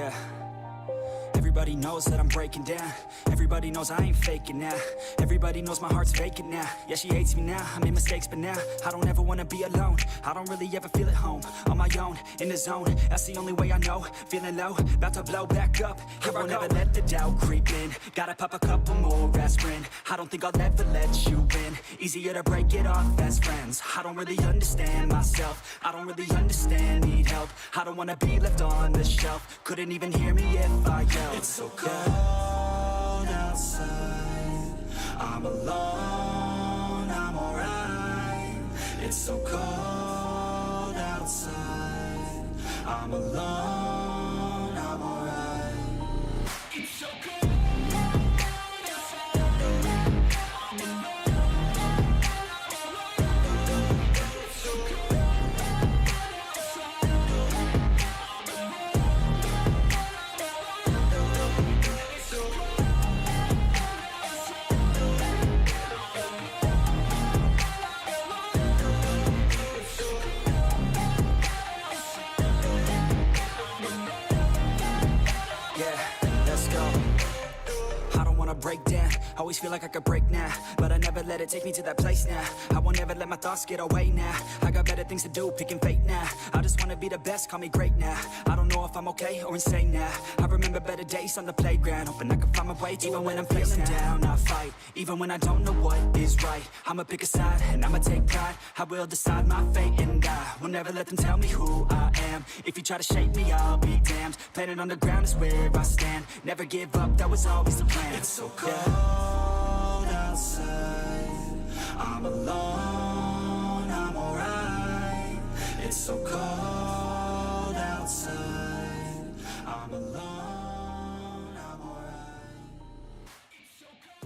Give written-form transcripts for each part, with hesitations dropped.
Yeah. Everybody knows that I'm breaking down. Everybody knows I ain't faking now. Everybody knows my heart's vacant now. Yeah, she hates me now, I made mistakes but now I don't ever wanna be alone. I don't really ever feel at home. On my own, in the zone, that's the only way I know. Feeling low, about to blow back up. I won't ever let the doubt creep in. Gotta pop a couple more aspirin. I don't think I'll ever let you in. Easier to break it off best friends. I don't really understand myself. I don't really understand, need help. I don't wanna be left on the shelf. Couldn't even hear me if I yelled. It's so cold outside. I'm alone, I'm alright. It's so cold outside. I'm alone, I'm alright. It's so cold. Break down, always feel like I could break now, but I never let it take me to that place now. I won't ever let my thoughts get away now. I got better things to do, picking fate now. I just wanna be the best, call me great now. I don't know if I'm okay or insane now. I remember better days on the playground, hoping I can find my way. Even when I'm feeling down, I fight. Even when I don't know what is right, I'ma pick a side and I'ma take pride. I will decide my fate and I will never let them tell me who I am. If you try to shape me, I'll be damned. Planet on the ground is where I stand. Never give up, that was always the plan. It's so cold outside. I'm alone, I'm alright. It's so cold outside. I'm alone, I'm alright. It's so cold.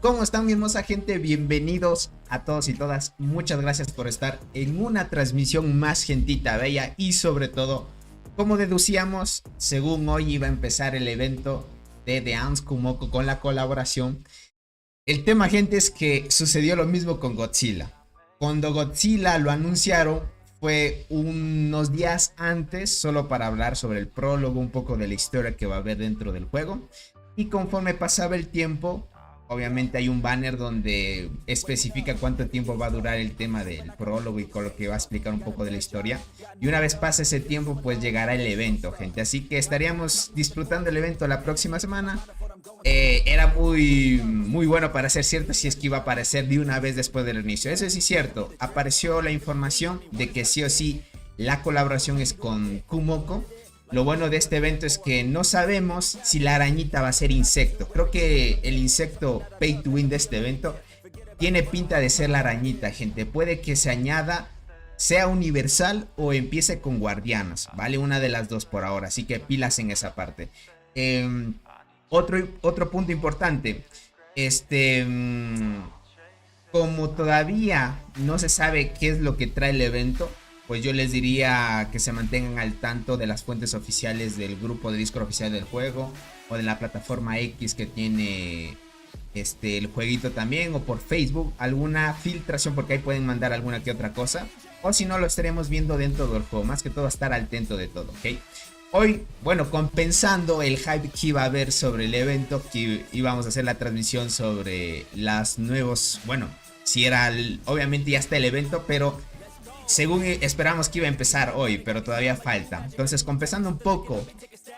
¿Cómo están, mi hermosa gente? Bienvenidos a todos y todas. Muchas gracias por estar en una transmisión más, gentita bella. Y sobre todo, como deducíamos, según hoy iba a empezar el evento de Dance Kumoko con la colaboración. El tema, gente, es que sucedió lo mismo con Godzilla. Cuando Godzilla lo anunciaron, fue unos días antes, solo para hablar sobre el prólogo, un poco de la historia que va a haber dentro del juego. Y conforme pasaba el tiempo, obviamente hay un banner donde especifica cuánto tiempo va a durar el tema del prólogo y con lo que va a explicar un poco de la historia. Y una vez pase ese tiempo, pues llegará el evento, gente. Así que estaríamos disfrutando el evento la próxima semana. Era muy bueno para ser cierto, si es que iba a aparecer de una vez después del inicio. Eso sí es cierto. Apareció la información de que sí o sí la colaboración es con Kumoko. Lo bueno de este evento es que no sabemos si la arañita va a ser insecto. Creo que el insecto pay to win de este evento tiene pinta de ser la arañita, gente. Puede que se añada, sea universal o empiece con guardianos, ¿vale? Una de las dos por ahora, así que pilas en esa parte. Otro punto importante. Como todavía no se sabe qué es lo que trae el evento, pues yo les diría que se mantengan al tanto de las fuentes oficiales del grupo de Discord oficial del juego, o de la plataforma X que tiene el jueguito también, o por Facebook, alguna filtración, porque ahí pueden mandar alguna que otra cosa, o si no, lo estaremos viendo dentro del juego. Más que todo, estar al tanto de todo, ¿ok? Hoy, bueno, compensando el hype que iba a haber sobre el evento, que íbamos a hacer la transmisión sobre las nuevos, bueno, si era, obviamente ya está el evento, pero según esperamos que iba a empezar hoy, pero todavía falta. Entonces, compensando un poco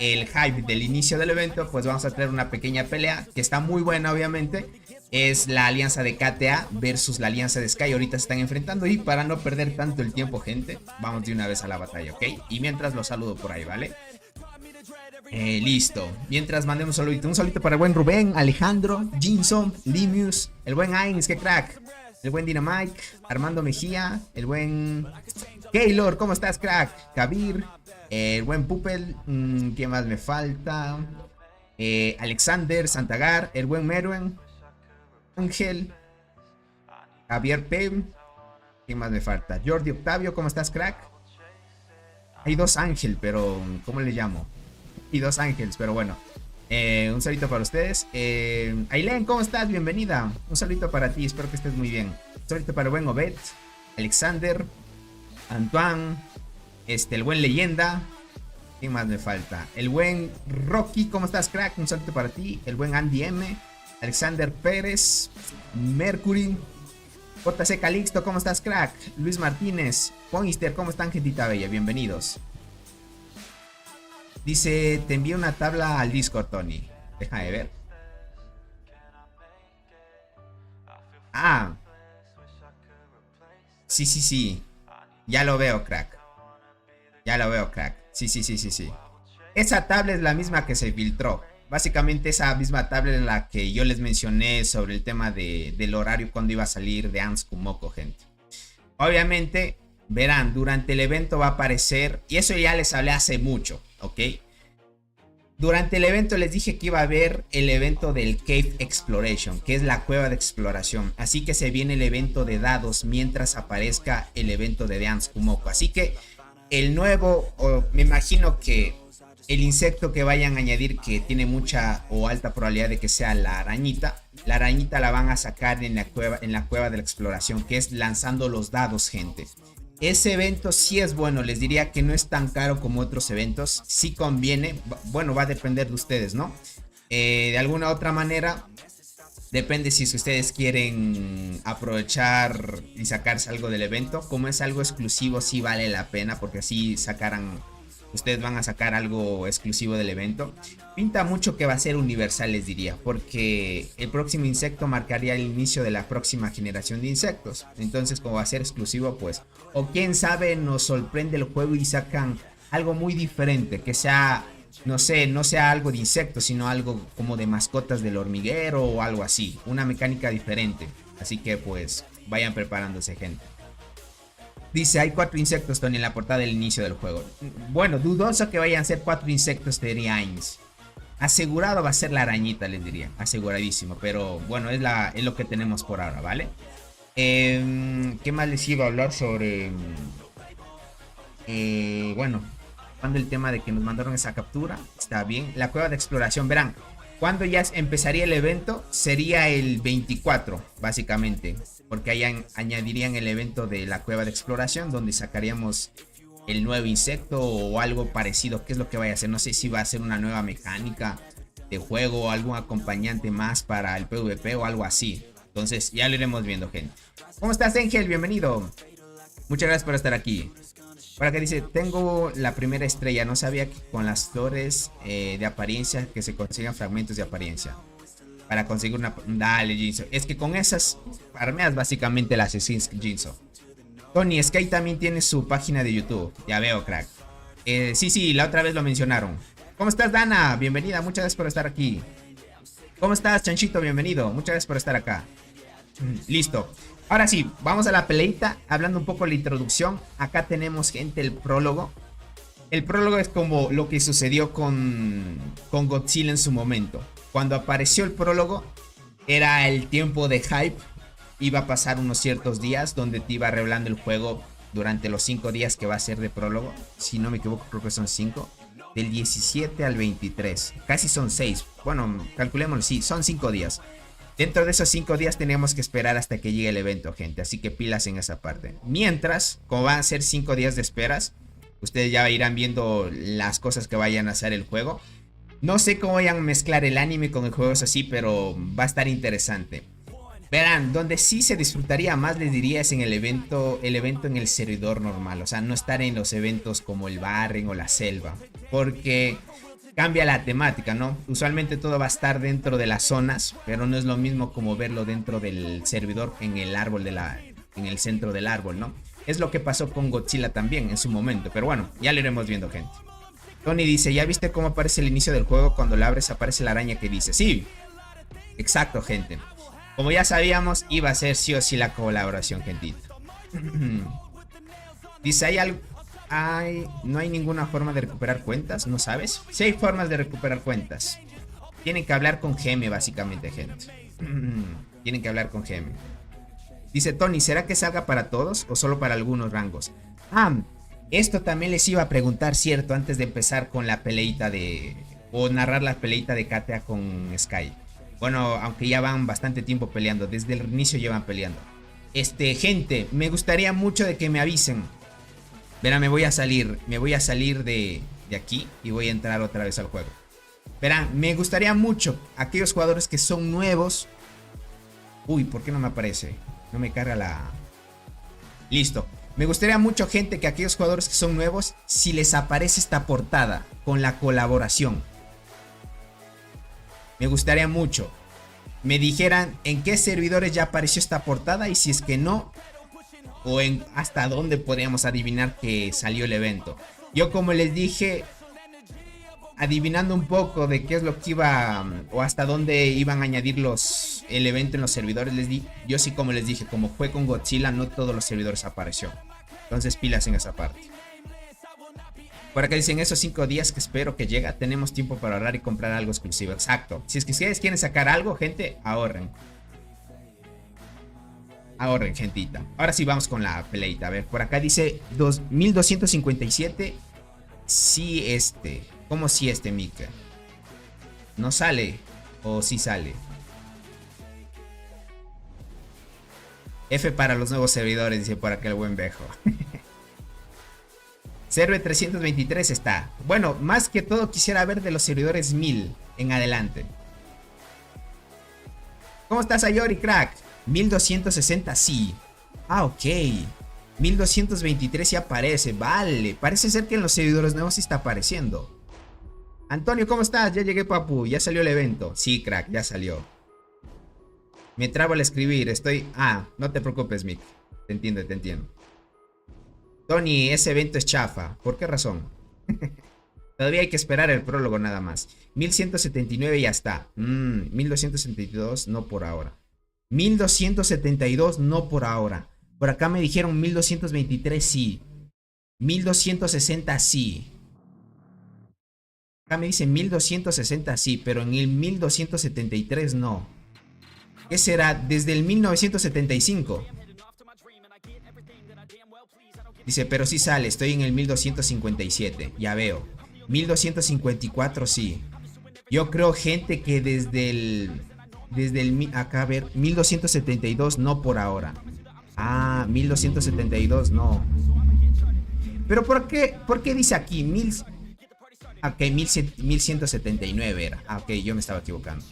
el hype del inicio del evento, pues vamos a tener una pequeña pelea que está muy buena, obviamente. Es la alianza de KTA versus la alianza de Sky. Ahorita se están enfrentando y para no perder tanto el tiempo, gente, vamos de una vez a la batalla, ¿ok? Y mientras los saludo por ahí, ¿vale? Listo. Mientras mandemos un saludito para el buen Rubén, Alejandro, Jinson, Limius, el buen Ains, que crack. el buen Dynamite, Armando Mejía, el buen Keylor, ¿cómo estás, crack? Kabir, el buen Pupel, ¿quién más me falta? Alexander Santagar, el buen Meruen, Ángel, Javier P. ¿Quién más me falta? Jordi Octavio, ¿cómo estás, crack? Hay dos Ángel, pero ¿cómo le llamo? Y dos Ángeles, pero bueno. Un saludito para ustedes. Ailén, ¿cómo estás? Bienvenida. Un saludito para ti, espero que estés muy bien. Un saludito para el buen Obed, Alexander, Antoine, el buen Leyenda. ¿Quién más me falta? El buen Rocky, ¿cómo estás, crack? Un saludito para ti. El buen Andy M, Alexander Pérez, Mercury, JC Calixto, ¿cómo estás, crack? Luis Martínez, Ponister, ¿cómo están, gentita bella? Bienvenidos. Dice, te envío una tabla al Discord, Tony. Déjame ver. Ah. Sí. Ya lo veo, crack. Sí. Esa tabla es la misma que se filtró. Básicamente esa misma tabla es la que yo les mencioné sobre el tema del horario cuando iba a salir de Ants Kumoko, gente. Obviamente, verán, durante el evento va a aparecer, y eso ya les hablé hace mucho, ¿ok? Durante el evento les dije que iba a haber el evento del Cave Exploration, que es la cueva de exploración. Así que se viene el evento de dados mientras aparezca el evento de Ants Kumoko. Así que el nuevo, me imagino que el insecto que vayan a añadir, que tiene mucha o alta probabilidad de que sea la arañita la van a sacar en la cueva de la exploración, que es lanzando los dados, gente. Ese evento sí es bueno, les diría que no es tan caro como otros eventos, sí conviene, bueno, va a depender de ustedes, ¿no? De alguna otra manera, depende si ustedes quieren aprovechar y sacarse algo del evento. Como es algo exclusivo, sí vale la pena, porque así ustedes van a sacar algo exclusivo del evento. Pinta mucho que va a ser universal, les diría, porque el próximo insecto marcaría el inicio de la próxima generación de insectos. Entonces, como va a ser exclusivo, pues, o quién sabe, nos sorprende el juego y sacan algo muy diferente, que sea, no sé, no sea algo de insectos, sino algo como de mascotas del hormiguero o algo así, una mecánica diferente. Así que pues vayan preparándose, gente. Dice, hay 4 insectos, Tony, en la portada del inicio del juego. Bueno, dudoso que vayan a ser 4 insectos de Ains. Asegurado va a ser la arañita, les diría. Aseguradísimo, pero bueno, es lo que tenemos por ahora, ¿vale? ¿Qué más les iba a hablar sobre? Bueno, cuando el tema de que nos mandaron esa captura, está bien. La cueva de exploración, verán, cuando ya empezaría el evento, sería el 24, básicamente. Porque ahí añadirían el evento de la cueva de exploración, donde sacaríamos el nuevo insecto o algo parecido. ¿Qué es lo que vaya a hacer? No sé si va a ser una nueva mecánica de juego o algún acompañante más para el PvP o algo así. Entonces ya lo iremos viendo, gente. ¿Cómo estás, Ángel? Bienvenido. Muchas gracias por estar aquí. Para que dice, tengo la primera estrella. No sabía que con las flores de apariencia que se consigan fragmentos de apariencia. Para conseguir una... Dale, Jinzo. Es que con esas farmeas básicamente las skins, Jinzo. Tony, Sky también tiene su página de YouTube. Ya veo, crack. Sí, la otra vez lo mencionaron. ¿Cómo estás, Dana? Bienvenida, muchas gracias por estar aquí. ¿Cómo estás, Chanchito? Bienvenido, muchas gracias por estar acá. Listo. Ahora sí, vamos a la peleita. Hablando un poco de la introducción. Acá tenemos, gente, el prólogo. El prólogo es como lo que sucedió con Godzilla en su momento. Cuando apareció el prólogo, era el tiempo de hype. Iba a pasar unos ciertos días donde te iba revelando el juego durante los 5 días que va a ser de prólogo. Si no me equivoco, creo que son 5. Del 17 al 23. Casi son 6. Bueno, calculémoslo, sí, son 5 días. Dentro de esos 5 días tenemos que esperar hasta que llegue el evento, gente. Así que pilas en esa parte. Mientras, como van a ser 5 días de esperas, ustedes ya irán viendo las cosas que vayan a hacer el juego. No sé cómo vayan a mezclar el anime con el juego, es así, pero va a estar interesante. Verán, donde sí se disfrutaría más, les diría, es en el evento en el servidor normal. O sea, no estar en los eventos como el Barren o la Selva. Porque cambia la temática, ¿no? Usualmente todo va a estar dentro de las zonas, pero no es lo mismo como verlo dentro del servidor en el árbol en el centro del árbol, ¿no? Es lo que pasó con Godzilla también en su momento. Pero bueno, ya lo iremos viendo, gente. Tony dice, ¿ya viste cómo aparece el inicio del juego? Cuando lo abres aparece la araña que dice. Sí, exacto, gente. Como ya sabíamos, iba a ser sí o sí la colaboración, gentita. Dice, no hay ninguna forma de recuperar cuentas, ¿no sabes? Sí hay formas de recuperar cuentas. Tienen que hablar con Geme, básicamente, gente. Tienen que hablar con Geme. Dice Tony, ¿será que salga para todos o solo para algunos rangos? Esto también les iba a preguntar, cierto, antes de empezar con la peleita de... o narrar la peleita de Katea con Sky. Bueno, aunque ya van bastante tiempo peleando, desde el inicio llevan peleando. Gente, me gustaría mucho de que me avisen. Verá, me voy a salir de aquí y voy a entrar otra vez al juego. Verán, me gustaría mucho aquellos jugadores que son nuevos. Uy, ¿por qué no me aparece? No me carga la... Listo. Me gustaría mucho, gente, que aquellos jugadores que son nuevos, si les aparece esta portada con la colaboración, me gustaría mucho me dijeran en qué servidores ya apareció esta portada y si es que no, o en hasta dónde podríamos adivinar que salió el evento. Yo, como les dije, adivinando un poco de qué es lo que iba o hasta dónde iban a añadir el evento en los servidores, yo sí, como les dije, como fue con Godzilla, no todos los servidores apareció. Entonces pilas en esa parte. Por acá dicen, esos 5 días que espero que llega, tenemos tiempo para ahorrar y comprar algo exclusivo. Exacto. Si es que ustedes quieren sacar algo, gente, ahorren. Ahorren, gentita. Ahora sí vamos con la peleita. A ver, por acá dice 1257. Sí, ¿Cómo si Mika? ¿No sale? ¿O sí sale? F para los nuevos servidores, dice por acá el buen Bejo. Server 323 está. Bueno, más que todo quisiera ver de los servidores 1000 en adelante. ¿Cómo estás, Ayori, crack? 1260, sí. Ok. 1223 sí aparece. Vale. Parece ser que en los servidores nuevos sí está apareciendo. Antonio, ¿cómo estás? Ya llegué, papu. Ya salió el evento. Sí, crack, ya salió. Me trabo al escribir. No te preocupes, Mick. Te entiendo. Tony, ese evento es chafa. ¿Por qué razón? Todavía hay que esperar el prólogo nada más. 1179 ya está. 1272 no por ahora. 1272 no por ahora. Por acá me dijeron 1223 sí. 1260 sí. Acá me dicen 1260 sí, pero en el 1273 no. ¿Qué será? Desde el 1975. Dice, pero sí sale, estoy en el 1257, ya veo. 1254 sí. Yo creo, gente, que desde el acá, a ver, 1272 no por ahora. 1272 no. Pero ¿por qué dice aquí? Ok, 1179 era. Ok, yo me estaba equivocando.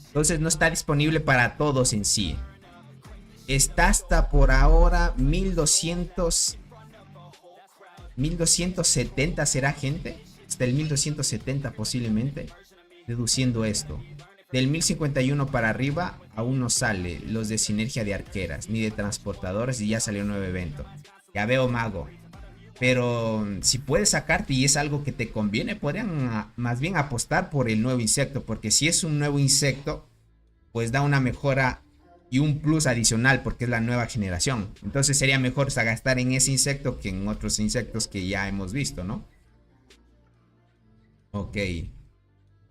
Entonces no está disponible para todos en sí. Está hasta por ahora 1270, ¿será, gente? Hasta el 1270 posiblemente, deduciendo esto. Del 1051 para arriba aún no sale los de sinergia de arqueras, ni de transportadores, y ya salió un nuevo evento. Ya veo, mago. Pero si puedes sacarte y es algo que te conviene, podrían más bien apostar por el nuevo insecto, porque si es un nuevo insecto, pues da una mejora y un plus adicional porque es la nueva generación. Entonces sería mejor gastar en ese insecto que en otros insectos que ya hemos visto, ¿no? Ok.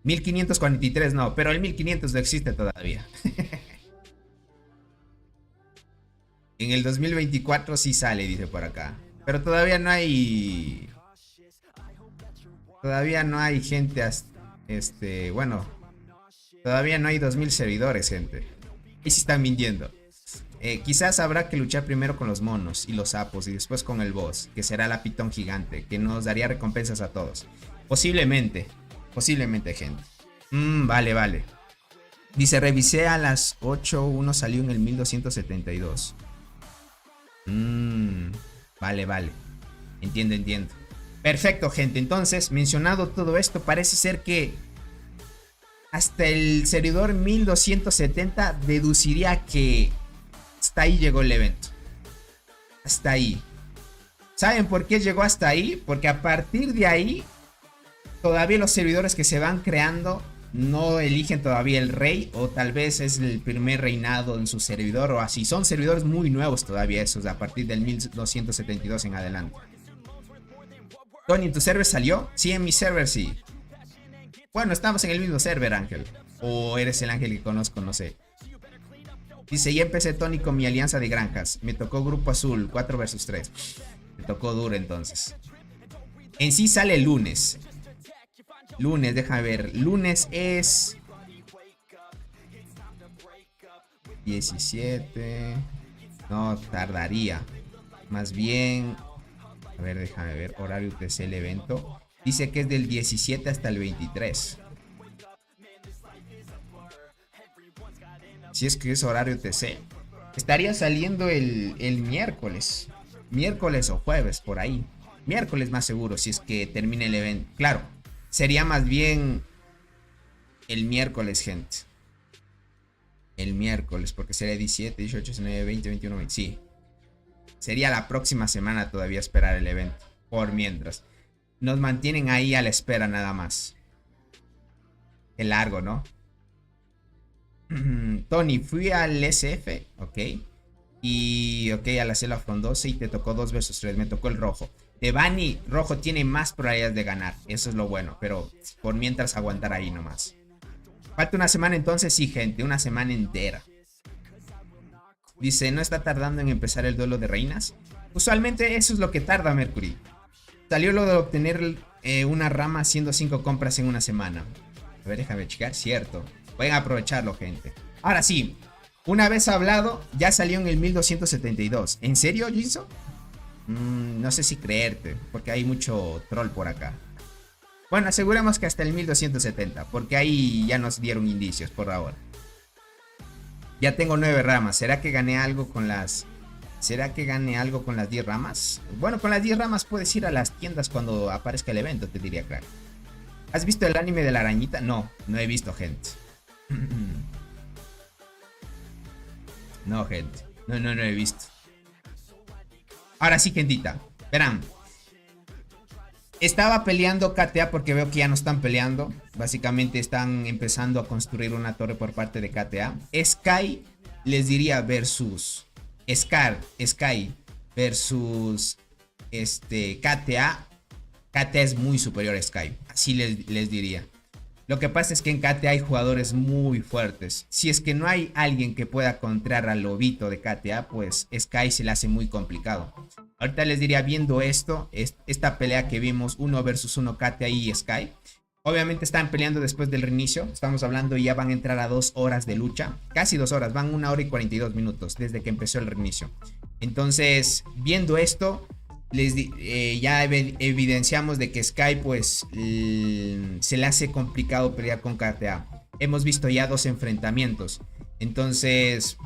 1543 no, pero el 1500 no existe todavía. En el 2024 sí sale, dice por acá. Pero todavía no hay... Todavía no hay gente... Bueno... Todavía no hay 2000 servidores, gente. Y si están mintiendo. Quizás habrá que luchar primero con los monos y los sapos y después con el boss, que será la pitón gigante, que nos daría recompensas a todos. Posiblemente, gente. Vale. Dice, revisé a las 8, uno salió en el 1272. Vale. Entiendo. Perfecto, gente. Entonces, mencionado todo esto, parece ser que hasta el servidor 1270 deduciría que hasta ahí llegó el evento. Hasta ahí. ¿Saben por qué llegó hasta ahí? Porque a partir de ahí, todavía los servidores que se van creando no eligen todavía el rey, o tal vez es el primer reinado en su servidor o así. Son servidores muy nuevos todavía esos, a partir del 1272 en adelante. Tony, ¿en tu server salió? Sí, en mi server sí. Bueno, estamos en el mismo server, Ángel. O eres el Ángel que conozco, no sé. Dice, ya empecé, Tony, con mi alianza de granjas. Me tocó grupo azul, 4 versus 3. Me tocó duro entonces. En sí sale el lunes. Lunes, déjame ver. Lunes es 17. No, tardaría. Más bien, a ver, déjame ver. Horario UTC el evento. Dice que es del 17 hasta el 23. Si es que es horario UTC. Estaría saliendo el miércoles. Miércoles o jueves, por ahí. Miércoles más seguro, si es que termina el evento. Claro, sería más bien el miércoles, gente. El miércoles, porque sería 17, 18, 19, 20, 21, 20. Sí. Sería la próxima semana todavía esperar el evento. Por mientras. Nos mantienen ahí a la espera nada más. Qué largo, ¿no? Tony, fui al SF, ok. Y ok, a la celda frondosa y te tocó 2 versus 3. Me tocó el rojo. Devani, rojo tiene más probabilidades de ganar. Eso es lo bueno, pero por mientras aguantar ahí nomás. Falta una semana entonces, sí, gente. Una semana entera. Dice, ¿no está tardando en empezar el duelo de reinas? Usualmente eso es lo que tarda Mercury. Salió lo de obtener una rama haciendo 5 compras en una semana. A ver, déjame checar, cierto. Pueden aprovecharlo, gente. Ahora sí, una vez hablado, ya salió en el 1272. ¿En serio, Jinso? No sé si creerte, porque hay mucho troll por acá. Bueno, aseguremos que hasta el 1270, porque ahí ya nos dieron indicios por ahora. Ya tengo 9 ramas. ¿Será que gané algo con las... ¿Será que gane algo con las 10 ramas? Bueno, con las 10 ramas puedes ir a las tiendas cuando aparezca el evento, te diría, claro. ¿Has visto el anime de la arañita? No, no he visto, gente. No, gente. No he visto. Ahora sí, gentita. Verán. Estaba peleando KTA porque veo que ya no están peleando. Básicamente están empezando a construir una torre por parte de KTA. Sky, les diría, versus... Sky versus KTA. KTA es muy superior a Sky. Así les diría. Lo que pasa es que en KTA hay jugadores muy fuertes. Si es que no hay alguien que pueda contrar al lobito de KTA, pues Sky se le hace muy complicado. Ahorita les diría, viendo esto, esta pelea que vimos 1 versus 1 KTA y Sky. Obviamente están peleando después del reinicio. Estamos hablando y ya van a entrar a 2 horas de lucha. Casi 2 horas, van 1 hora y 42 minutos desde que empezó el reinicio. Entonces, viendo esto, ya evidenciamos de que Sky pues se le hace complicado pelear con KTA. Hemos visto ya 2 enfrentamientos. Entonces,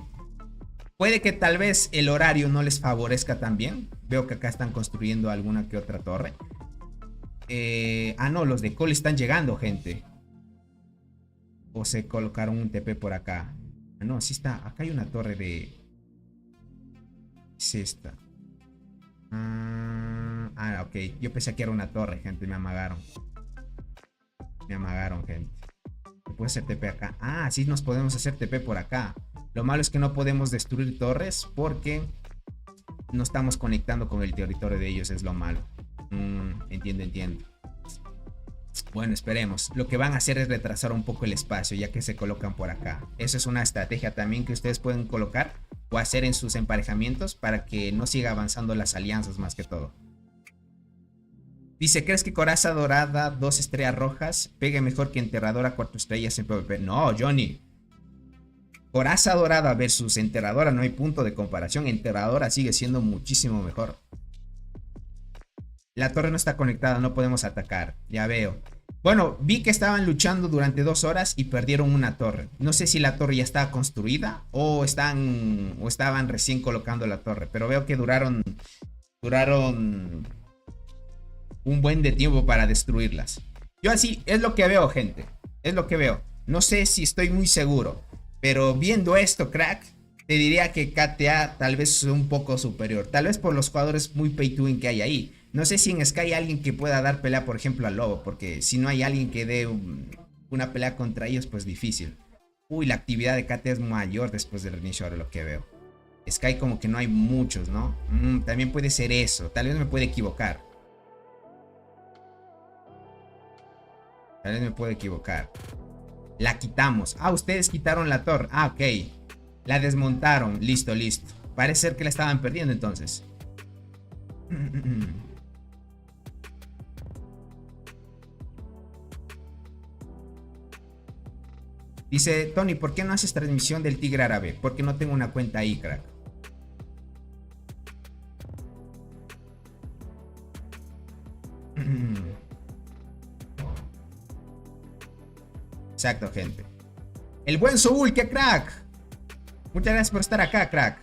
puede que tal vez el horario no les favorezca también. Veo que acá están construyendo alguna que otra torre. No, los de Cole están llegando, gente. O se colocaron un TP por acá. No, sí está. Acá hay una torre de... Es esta. Ok. Yo pensé que era una torre, gente. Me amagaron. Me amagaron, gente. ¿Se puede hacer TP acá? Sí nos podemos hacer TP por acá. Lo malo es que no podemos destruir torres porque no estamos conectando con el territorio de ellos. Es lo malo. Entiendo. Bueno, esperemos. Lo que van a hacer es retrasar un poco el espacio, ya que se colocan por acá. Eso es una estrategia también que ustedes pueden colocar o hacer en sus emparejamientos para que no siga avanzando las alianzas más que todo. Dice, ¿crees que Coraza Dorada 2 estrellas rojas pegue mejor que Enterradora 4 estrellas en PvP? No, Johnny. Coraza Dorada versus Enterradora no hay punto de comparación. Enterradora sigue siendo muchísimo mejor. La torre no está conectada, no podemos atacar. Ya veo. Bueno, vi que estaban luchando durante 2 horas y perdieron una torre. No sé si la torre ya estaba construida o estaban recién colocando la torre. Pero veo que duraron un buen de tiempo para destruirlas. Yo así, es lo que veo, gente. Es lo que veo. No sé si estoy muy seguro. Pero viendo esto, crack, te diría que KTA tal vez es un poco superior. Tal vez por los jugadores muy pay to win que hay ahí. No sé si en Sky hay alguien que pueda dar pelea, por ejemplo, al lobo. Porque si no hay alguien que dé una pelea contra ellos, pues difícil. Uy, la actividad de KT es mayor después del reinicio, ahora lo que veo. Sky como que no hay muchos, ¿no? También puede ser eso. Tal vez me puede equivocar. Tal vez me puedo equivocar. La quitamos. Ah, ustedes quitaron la torre. Ah, ok. La desmontaron. Listo, listo. Parece ser que la estaban perdiendo entonces. Dice Tony, ¿por qué no haces transmisión del Tigre Árabe? Porque no tengo una cuenta ahí, crack. Exacto, gente. El buen Soul, qué crack. Muchas gracias por estar acá, crack.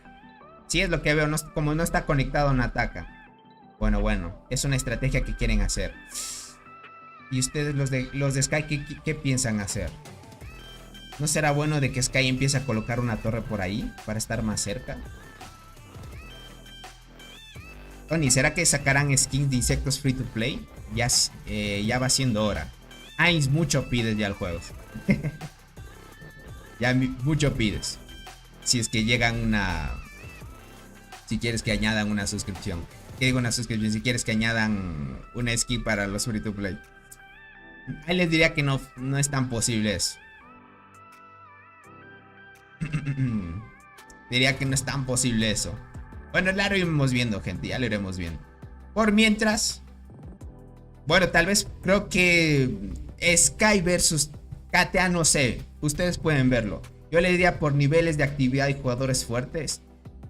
Sí, es lo que veo, no, como no está conectado, no ataca. Bueno, es una estrategia que quieren hacer. ¿Y ustedes, los de Sky, qué piensan hacer? ¿No será bueno de que Sky empiece a colocar una torre por ahí para estar más cerca? Tony, ¿será que sacarán skins de insectos free to play? Ya va siendo hora. Ay, mucho pides ya al juego. Ya mucho pides. Si es que llegan una... Si quieres que añadan una suscripción. ¿Qué digo una suscripción? Si quieres que añadan una skin para los free to play. Ahí les diría que no es tan posible eso. Diría que no es tan posible eso. Bueno, ya lo iremos viendo, gente. Ya lo iremos viendo. Por mientras... Bueno, tal vez creo que Sky versus KTA, no sé. Ustedes pueden verlo. Yo le diría por niveles de actividad y jugadores fuertes.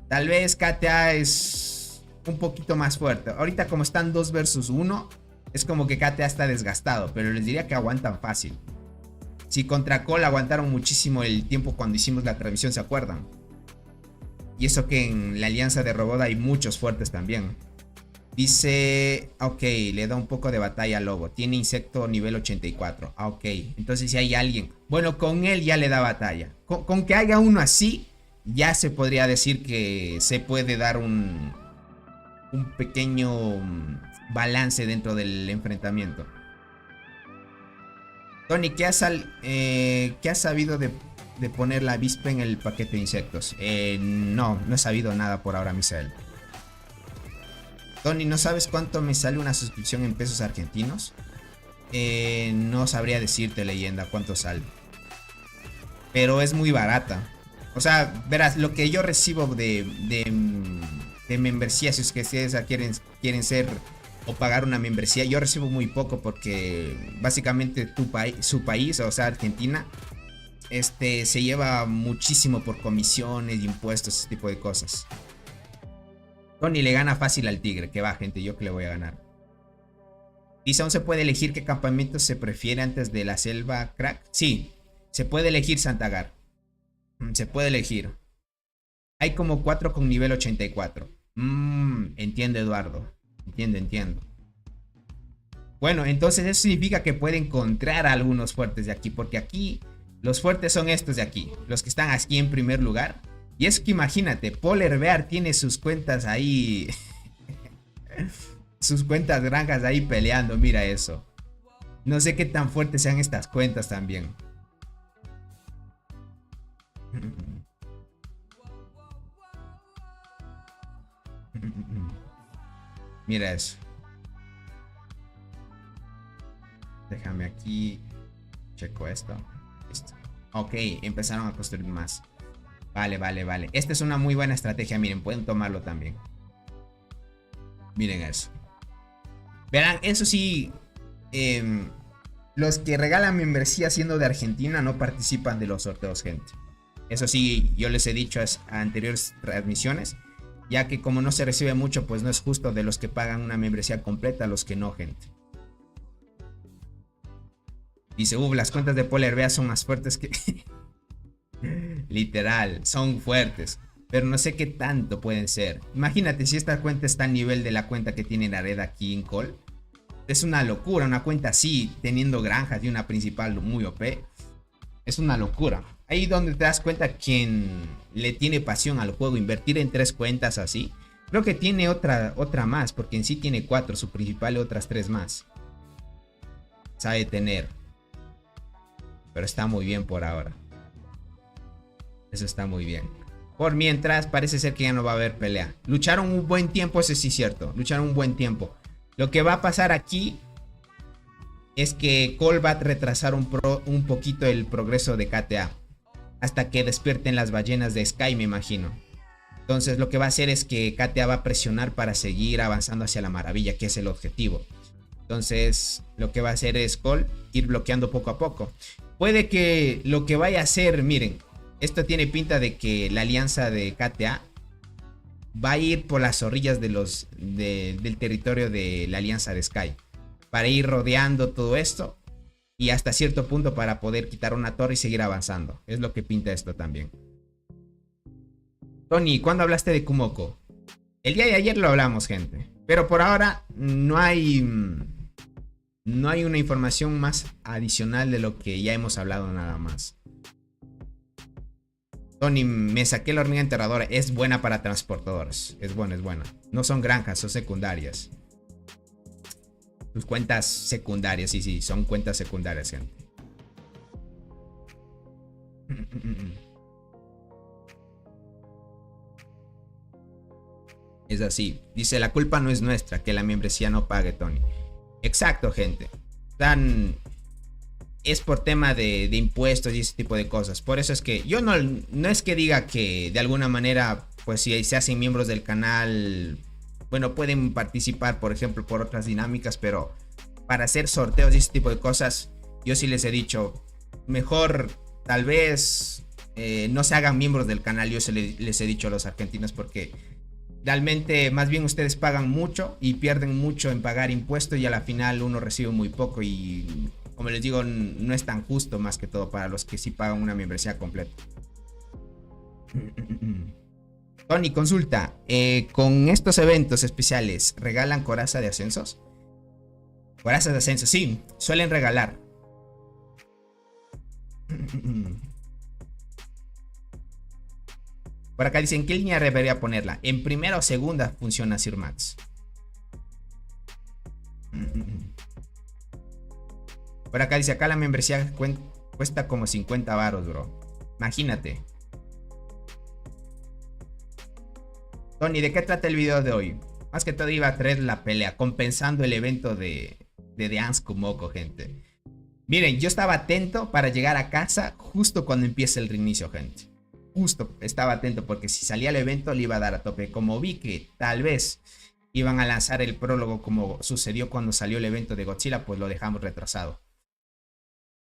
Tal vez KTA es un poquito más fuerte. Ahorita como están 2 versus 1, es como que KTA está desgastado. Pero les diría que aguantan fácil. Si contra Cole aguantaron muchísimo el tiempo cuando hicimos la transmisión, ¿se acuerdan? Y eso que en la alianza de Robot hay muchos fuertes también. Dice, ok, le da un poco de batalla al lobo. Tiene insecto nivel 84. Ah, ok. Entonces si hay alguien, bueno, con él ya le da batalla. Con que haya uno así, ya se podría decir que se puede dar un pequeño balance dentro del enfrentamiento. Tony, ¿qué has sabido de poner la avispa en el paquete de insectos? No he sabido nada por ahora, Misael. Tony, ¿no sabes cuánto me sale una suscripción en pesos argentinos? No sabría decirte, leyenda, cuánto sale. Pero es muy barata. O sea, verás, lo que yo recibo de membresía, si es que ustedes quieren ser o pagar una membresía, yo recibo muy poco porque básicamente su país, o sea, Argentina, se lleva muchísimo por comisiones, impuestos, ese tipo de cosas. Tony le gana fácil al Tigre. Que va, gente, yo que le voy a ganar. Dice, ¿aún se puede elegir qué campamento se prefiere antes de la selva, crack? Sí, se puede elegir, Santagar. Se puede elegir. Hay como 4 con nivel 84. Entiendo, Eduardo. Entiendo. Bueno, entonces eso significa que puede encontrar a algunos fuertes de aquí. Porque aquí, los fuertes son estos de aquí. Los que están aquí en primer lugar. Y es que imagínate, Polar Bear tiene sus cuentas ahí. Sus cuentas granjas ahí peleando, mira eso. No sé qué tan fuertes sean estas cuentas también. Mira eso. Déjame aquí. Checo esto. Listo. Ok, empezaron a construir más. Vale. Esta es una muy buena estrategia. Miren, pueden tomarlo también. Miren eso. Verán, eso sí. Los que regalan membresía siendo de Argentina no participan de los sorteos, gente. Eso sí, yo les he dicho a anteriores transmisiones. Ya que como no se recibe mucho, pues no es justo de los que pagan una membresía completa a los que no, gente. Dice, las cuentas de Polar Bear son más fuertes que... Literal, son fuertes. Pero no sé qué tanto pueden ser. Imagínate si esta cuenta está al nivel de la cuenta que tiene Nared aquí en Call. Es una locura, una cuenta así, teniendo granjas y una principal muy OP. Es una locura. Ahí donde te das cuenta quien le tiene pasión al juego, invertir en 3 cuentas así. Creo que tiene otra más, porque en sí tiene 4, su principal y otras 3 más. Sabe tener. pero está muy bien por ahora. Eso está muy bien. Por mientras, parece ser que ya no va a haber pelea. Lucharon un buen tiempo, eso sí es cierto. Lucharon un buen tiempo. Lo que va a pasar aquí es que Cole va a retrasar un poquito el progreso de KTA. Hasta que despierten las ballenas de Sky, me imagino. Entonces lo que va a hacer es que KTA va a presionar para seguir avanzando hacia la maravilla, que es el objetivo. Entonces lo que va a hacer es Cole ir bloqueando poco a poco. Puede que lo que vaya a hacer, miren, esto tiene pinta de que la alianza de KTA va a ir por las orillas del territorio de la alianza de Sky. Para ir rodeando todo esto. Y hasta cierto punto para poder quitar una torre y seguir avanzando. Es lo que pinta esto también. Tony, ¿cuándo hablaste de Kumoko? El día de ayer lo hablamos, gente. Pero por ahora no hay una información más adicional de lo que ya hemos hablado nada más. Tony, me saqué la hormiga enterradora. Es buena para transportadores. Es buena, es buena. No son granjas, son secundarias. Tus cuentas secundarias, sí, son cuentas secundarias, gente. Es así. Dice, la culpa no es nuestra, que la membresía no pague, Tony. Exacto, gente. Es por tema de impuestos y ese tipo de cosas. Por eso es que yo no es que diga que de alguna manera, pues si se hacen miembros del canal, bueno, pueden participar, por ejemplo, por otras dinámicas, pero para hacer sorteos y ese tipo de cosas, yo sí les he dicho, mejor tal vez no se hagan miembros del canal. Yo les he dicho a los argentinos, porque realmente más bien ustedes pagan mucho y pierden mucho en pagar impuestos, y a la final uno recibe muy poco, y como les digo, no es tan justo, más que todo para los que sí pagan una membresía completa. Tony, consulta, con estos eventos especiales, ¿regalan coraza de ascensos? Corazas de ascenso, sí, suelen regalar. Por acá dicen, ¿qué línea debería ponerla? ¿En primera o segunda funciona Sir Max? Por acá dice, acá la membresía cuesta como 50 varos, bro. Imagínate. Tony, ¿de qué trata el video de hoy? Más que todo iba a traer la pelea, compensando el evento de Dance Kumoko, gente. Miren, yo estaba atento para llegar a casa justo cuando empieza el reinicio, gente. Justo estaba atento, porque si salía el evento le iba a dar a tope. Como vi que tal vez iban a lanzar el prólogo como sucedió cuando salió el evento de Godzilla, pues lo dejamos retrasado.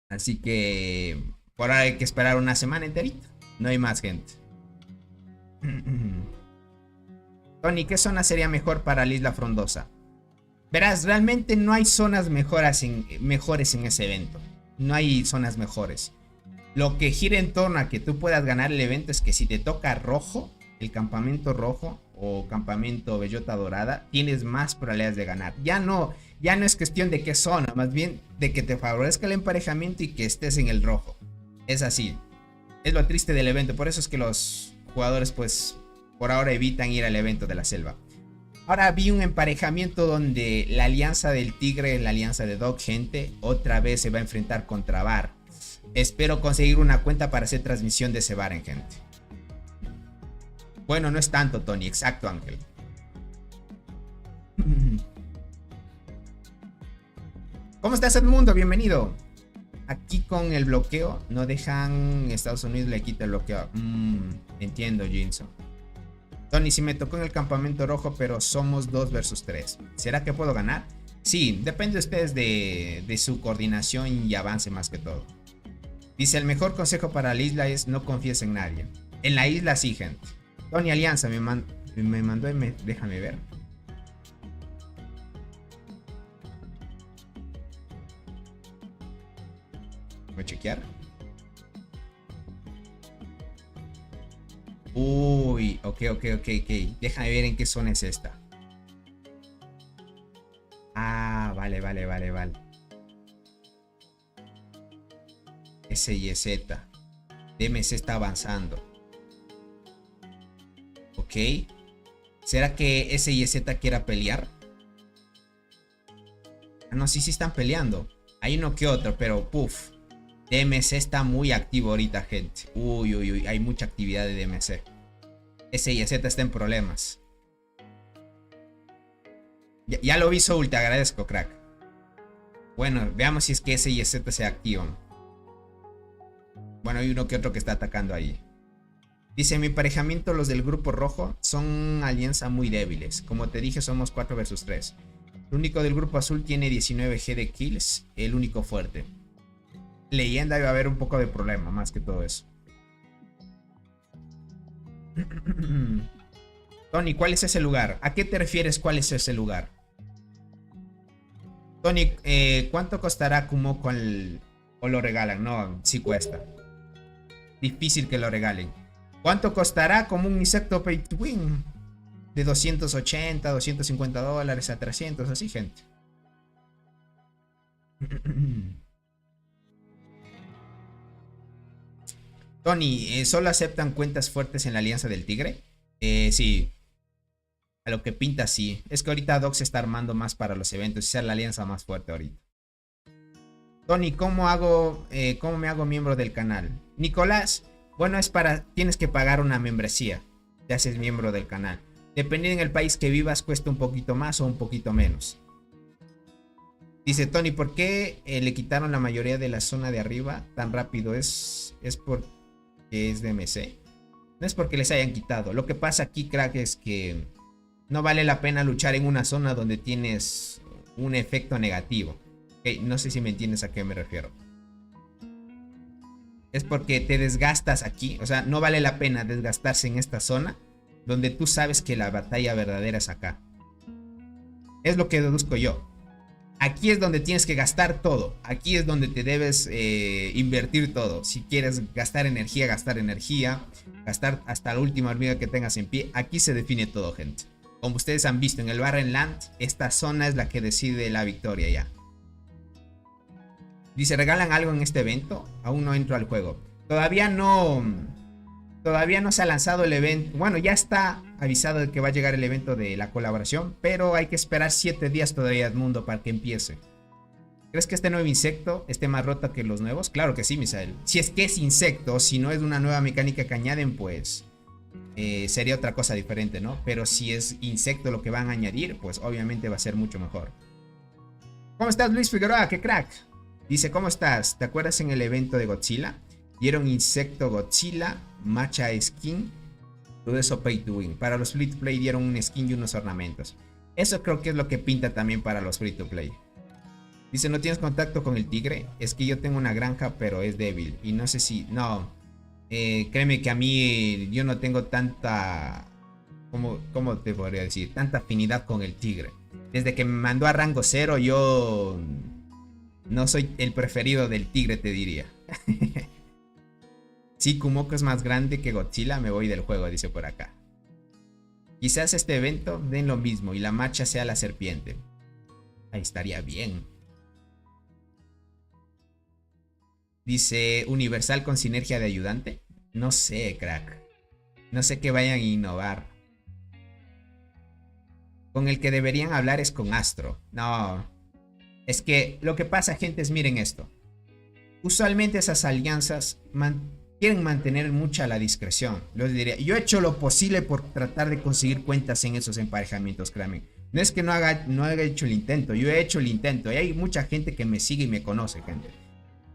Así que por ahora hay que esperar una semana enterita. No hay más, gente. Tony, ¿qué zona sería mejor para la Isla Frondosa? Verás, realmente no hay zonas mejores en ese evento. No hay zonas mejores. Lo que gira en torno a que tú puedas ganar el evento es que si te toca rojo, el campamento rojo o campamento bellota dorada, tienes más probabilidades de ganar. Ya no es cuestión de qué zona, más bien de que te favorezca el emparejamiento y que estés en el rojo. Es así. Es lo triste del evento. Por eso es que los jugadores, pues, por ahora evitan ir al evento de la selva. Ahora vi un emparejamiento donde la alianza del tigre y la alianza de Dog, gente, otra vez se va a enfrentar contra Bar. Espero conseguir una cuenta para hacer transmisión de ese Baren, gente. Bueno, no es tanto, Tony. Exacto, Ángel. ¿Cómo estás, Edmundo? Bienvenido. Aquí con el bloqueo no dejan. Estados Unidos le quita el bloqueo. Entiendo, Jinson. Tony, si me tocó en el campamento rojo, pero somos 2 versus 3. ¿Será que puedo ganar? Sí, depende de ustedes de su coordinación y avance, más que todo. Dice, el mejor consejo para la isla es no confíes en nadie. En la isla sí, gente. Tony Alianza me mandó, déjame ver. Voy a chequear. Uy, ok. Déjame ver en qué zona es esta. Ah, vale. SYZ. DMC está avanzando. Ok. ¿Será que SYZ quiera pelear? Ah, no, sí están peleando. Hay uno que otro, pero puff. DMC está muy activo ahorita, gente. Uy, uy, uy, hay mucha actividad de DMC. SIZ está en problemas. Ya lo vi, Soul, te agradezco, crack. Bueno, veamos si es que SIZ se activan. Bueno, hay uno que otro que está atacando ahí. Dice, mi emparejamiento, los del grupo rojo, son alianza muy débiles. Como te dije, somos 4 versus 3. El único del grupo azul tiene 19G de kills, el único fuerte. Leyenda iba a haber un poco de problema, más que todo eso. Tony, ¿cuál es ese lugar? ¿A qué te refieres cuál es ese lugar? Tony, ¿cuánto costará Kumoko o lo regalan? No, sí cuesta. Difícil que lo regalen. ¿Cuánto costará como un insecto pay to win? De 280, 250 dólares a 300, así, gente. Tony, ¿solo aceptan cuentas fuertes en la Alianza del Tigre? Sí. A lo que pinta, sí. Es que ahorita Doc se está armando más para los eventos y ser la alianza más fuerte ahorita. Tony, ¿cómo me hago miembro del canal? Nicolás, bueno, tienes que pagar una membresía. Te haces miembro del canal. Dependiendo del país que vivas, cuesta un poquito más o un poquito menos. Dice Tony, ¿por qué le quitaron la mayoría de la zona de arriba tan rápido? ¿Es porque es DMC? No es porque les hayan quitado. Lo que pasa aquí, crack, es que no vale la pena luchar en una zona donde tienes un efecto negativo. Okay, no sé si me entiendes a qué me refiero. Es porque te desgastas aquí. O sea, no vale la pena desgastarse en esta zona donde tú sabes que la batalla verdadera es acá. Es lo que deduzco yo. Aquí es donde tienes que gastar todo. Aquí es donde te debes invertir todo. Si quieres gastar energía, gastar hasta la última hormiga que tengas en pie. Aquí se define todo, gente. Como ustedes han visto en el Barren Land, esta zona es la que decide la victoria ya. Dice, ¿regalan algo en este evento? Aún no entro al juego. Todavía no se ha lanzado el evento. Bueno, ya está avisado de que va a llegar el evento de la colaboración, pero hay que esperar 7 días todavía, Edmundo, para que empiece. ¿Crees que este nuevo insecto esté más roto que los nuevos? Claro que sí, Misael. Si es que es insecto, si no es una nueva mecánica que añaden, pues sería otra cosa diferente, ¿no? Pero si es insecto lo que van a añadir, pues obviamente va a ser mucho mejor. ¿Cómo estás, Luis Figueroa? ¡Qué crack! Dice, ¿cómo estás? ¿Te acuerdas en el evento de Godzilla? Dieron insecto Godzilla, matcha skin, todo eso pay to win. Para los free to play dieron un skin y unos ornamentos. Eso creo que es lo que pinta también para los free to play. Dice, ¿no tienes contacto con el tigre? Es que yo tengo una granja, pero es débil. Y no sé si... No. Créeme que a mí yo no tengo tanta... ¿Cómo te podría decir? Tanta afinidad con el tigre. Desde que me mandó a rango 0, yo... No soy el preferido del tigre, te diría. Si Kumoko es más grande que Godzilla, me voy del juego, dice por acá. Quizás este evento den lo mismo y la marcha sea la serpiente. Ahí estaría bien. Dice, Universal con sinergia de ayudante. No sé, crack. No sé qué vayan a innovar. Con el que deberían hablar es con Astro. No. Es que lo que pasa, gente, es miren esto. Usualmente esas alianzas quieren mantener mucha la discreción. Les diría, yo he hecho lo posible por tratar de conseguir cuentas en esos emparejamientos, créanme. No es que no haya hecho el intento, yo he hecho el intento. Y hay mucha gente que me sigue y me conoce, gente.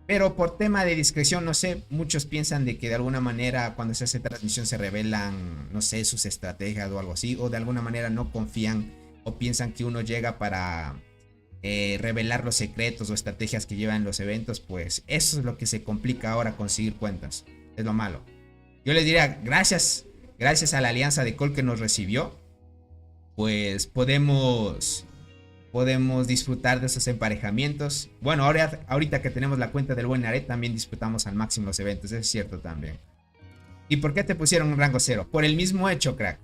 Pero por tema de discreción, no sé, muchos piensan de que de alguna manera cuando se hace transmisión se revelan, no sé, sus estrategias o algo así. O de alguna manera no confían o piensan que uno llega para revelar los secretos o estrategias que llevan los eventos. Pues eso es lo que se complica ahora conseguir cuentas. Es lo malo. Yo les diría, gracias a la alianza de Cole que nos recibió, pues podemos disfrutar de esos emparejamientos. Bueno, ahorita que tenemos la cuenta del buen Naret, también disfrutamos al máximo los eventos. Eso es cierto también. ¿Y por qué te pusieron un rango 0? Por el mismo hecho, crack.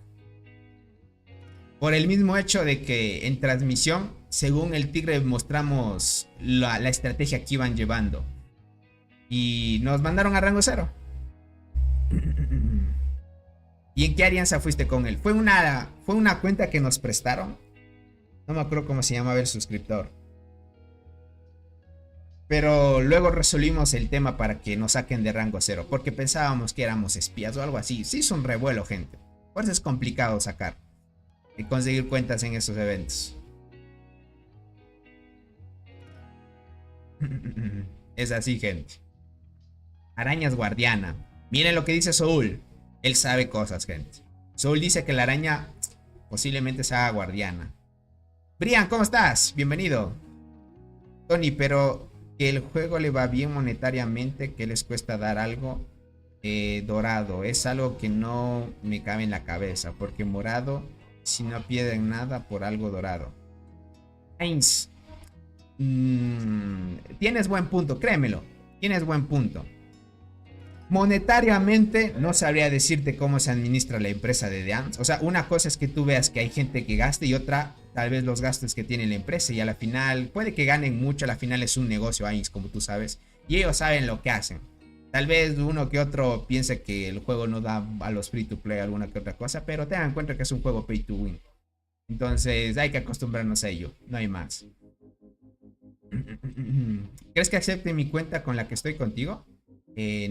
Por el mismo hecho de que en transmisión, según el tigre, mostramos la estrategia que iban llevando. Y nos mandaron a rango 0. ¿Y en qué alianza fuiste con él? Fue una cuenta que nos prestaron. No me acuerdo cómo se llamaba el suscriptor. Pero luego resolvimos el tema para que nos saquen de rango 0. Porque pensábamos que éramos espías o algo así. Se hizo un revuelo, gente. Por eso es complicado sacar y conseguir cuentas en esos eventos. Es así, gente. Arañas guardiana. Miren lo que dice Soul. Él sabe cosas, gente. Soul dice que la araña posiblemente sea guardiana. Brian, ¿cómo estás? Bienvenido. Tony, pero que el juego le va bien monetariamente, que les cuesta dar algo dorado. Es algo que no me cabe en la cabeza. Porque morado, si no pierden nada por algo dorado. Heinz. Tienes buen punto, créemelo. Tienes buen punto. Monetariamente no sabría decirte cómo se administra la empresa de The Ants. O sea, una cosa es que tú veas que hay gente que gaste y otra tal vez los gastos que tiene la empresa. Y a la final puede que ganen mucho, a la final es un negocio, como tú sabes. Y ellos saben lo que hacen. Tal vez uno que otro piense que el juego no da a los free to play alguna que otra cosa, pero tengan en cuenta que es un juego pay to win. Entonces hay que acostumbrarnos a ello, no hay más. ¿Crees que acepte mi cuenta con la que estoy contigo?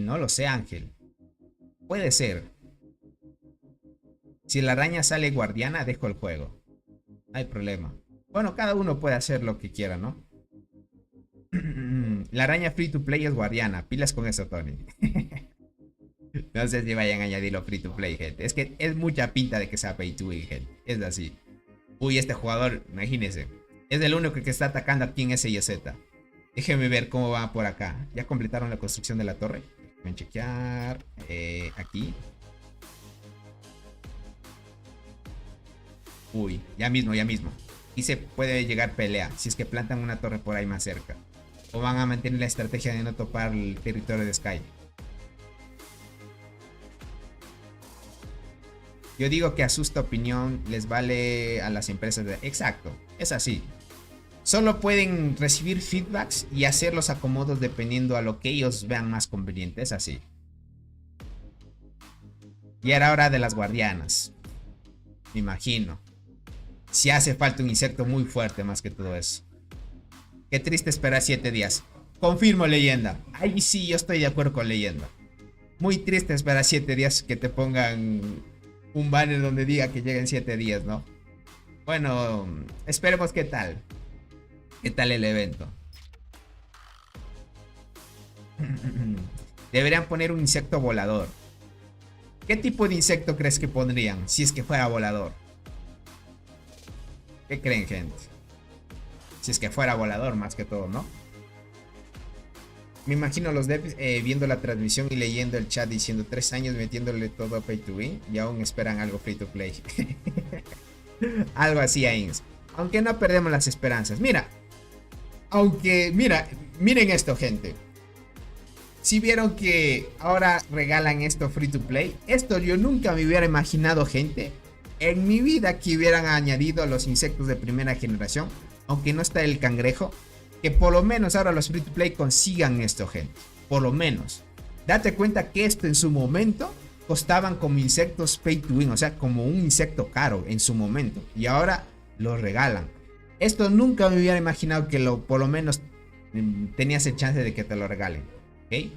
No lo sé, Ángel. Puede ser. Si la araña sale guardiana, dejo el juego. No hay problema. Bueno, cada uno puede hacer lo que quiera, ¿no? La araña free to play es guardiana. Pilas con eso, Tony. No sé si vayan a añadirlo free to play, gente. Es que es mucha pinta de que sea pay to win, gente. Es así. Uy, este jugador, imagínense. Es el único que está atacando aquí en SYZ. Déjenme ver cómo va por acá. Ya completaron la construcción de la torre. Voy a chequear. Aquí. Uy, ya mismo, ya mismo. Y se puede llegar pelea. Si es que plantan una torre por ahí más cerca. O van a mantener la estrategia de no topar el territorio de Sky. Yo digo que a asusta opinión les vale a las empresas de... Exacto, es así. Solo pueden recibir feedbacks y hacer los acomodos dependiendo a lo que ellos vean más conveniente. Es así. Y era hora de las guardianas. Me imagino. Si hace falta un insecto muy fuerte más que todo eso. Qué triste esperar 7 días. Confirmo, leyenda. Ahí sí, yo estoy de acuerdo con leyenda. Muy triste esperar 7 días que te pongan un banner donde diga que lleguen 7 días, ¿no? Bueno, esperemos qué tal. ¿Qué tal el evento? Deberían poner un insecto volador. ¿Qué tipo de insecto crees que pondrían si es que fuera volador? ¿Qué creen, gente? Si es que fuera volador más que todo, ¿no? Me imagino los devs viendo la transmisión y leyendo el chat diciendo 3 años metiéndole todo a pay to win y aún esperan algo free to play. Algo así, Ains. Aunque no perdemos las esperanzas. Mira. Miren esto, gente. Si vieron que ahora regalan esto free to play. Esto yo nunca me hubiera imaginado, gente. En mi vida que hubieran añadido los insectos de primera generación. Aunque no está el cangrejo. Que por lo menos ahora los free to play consigan esto, gente. Por lo menos. Date cuenta que esto en su momento costaban como insectos pay to win. O sea, como un insecto caro en su momento. Y ahora los regalan. Esto nunca me hubiera imaginado que por lo menos tenías el chance de que te lo regalen. ¿Ok?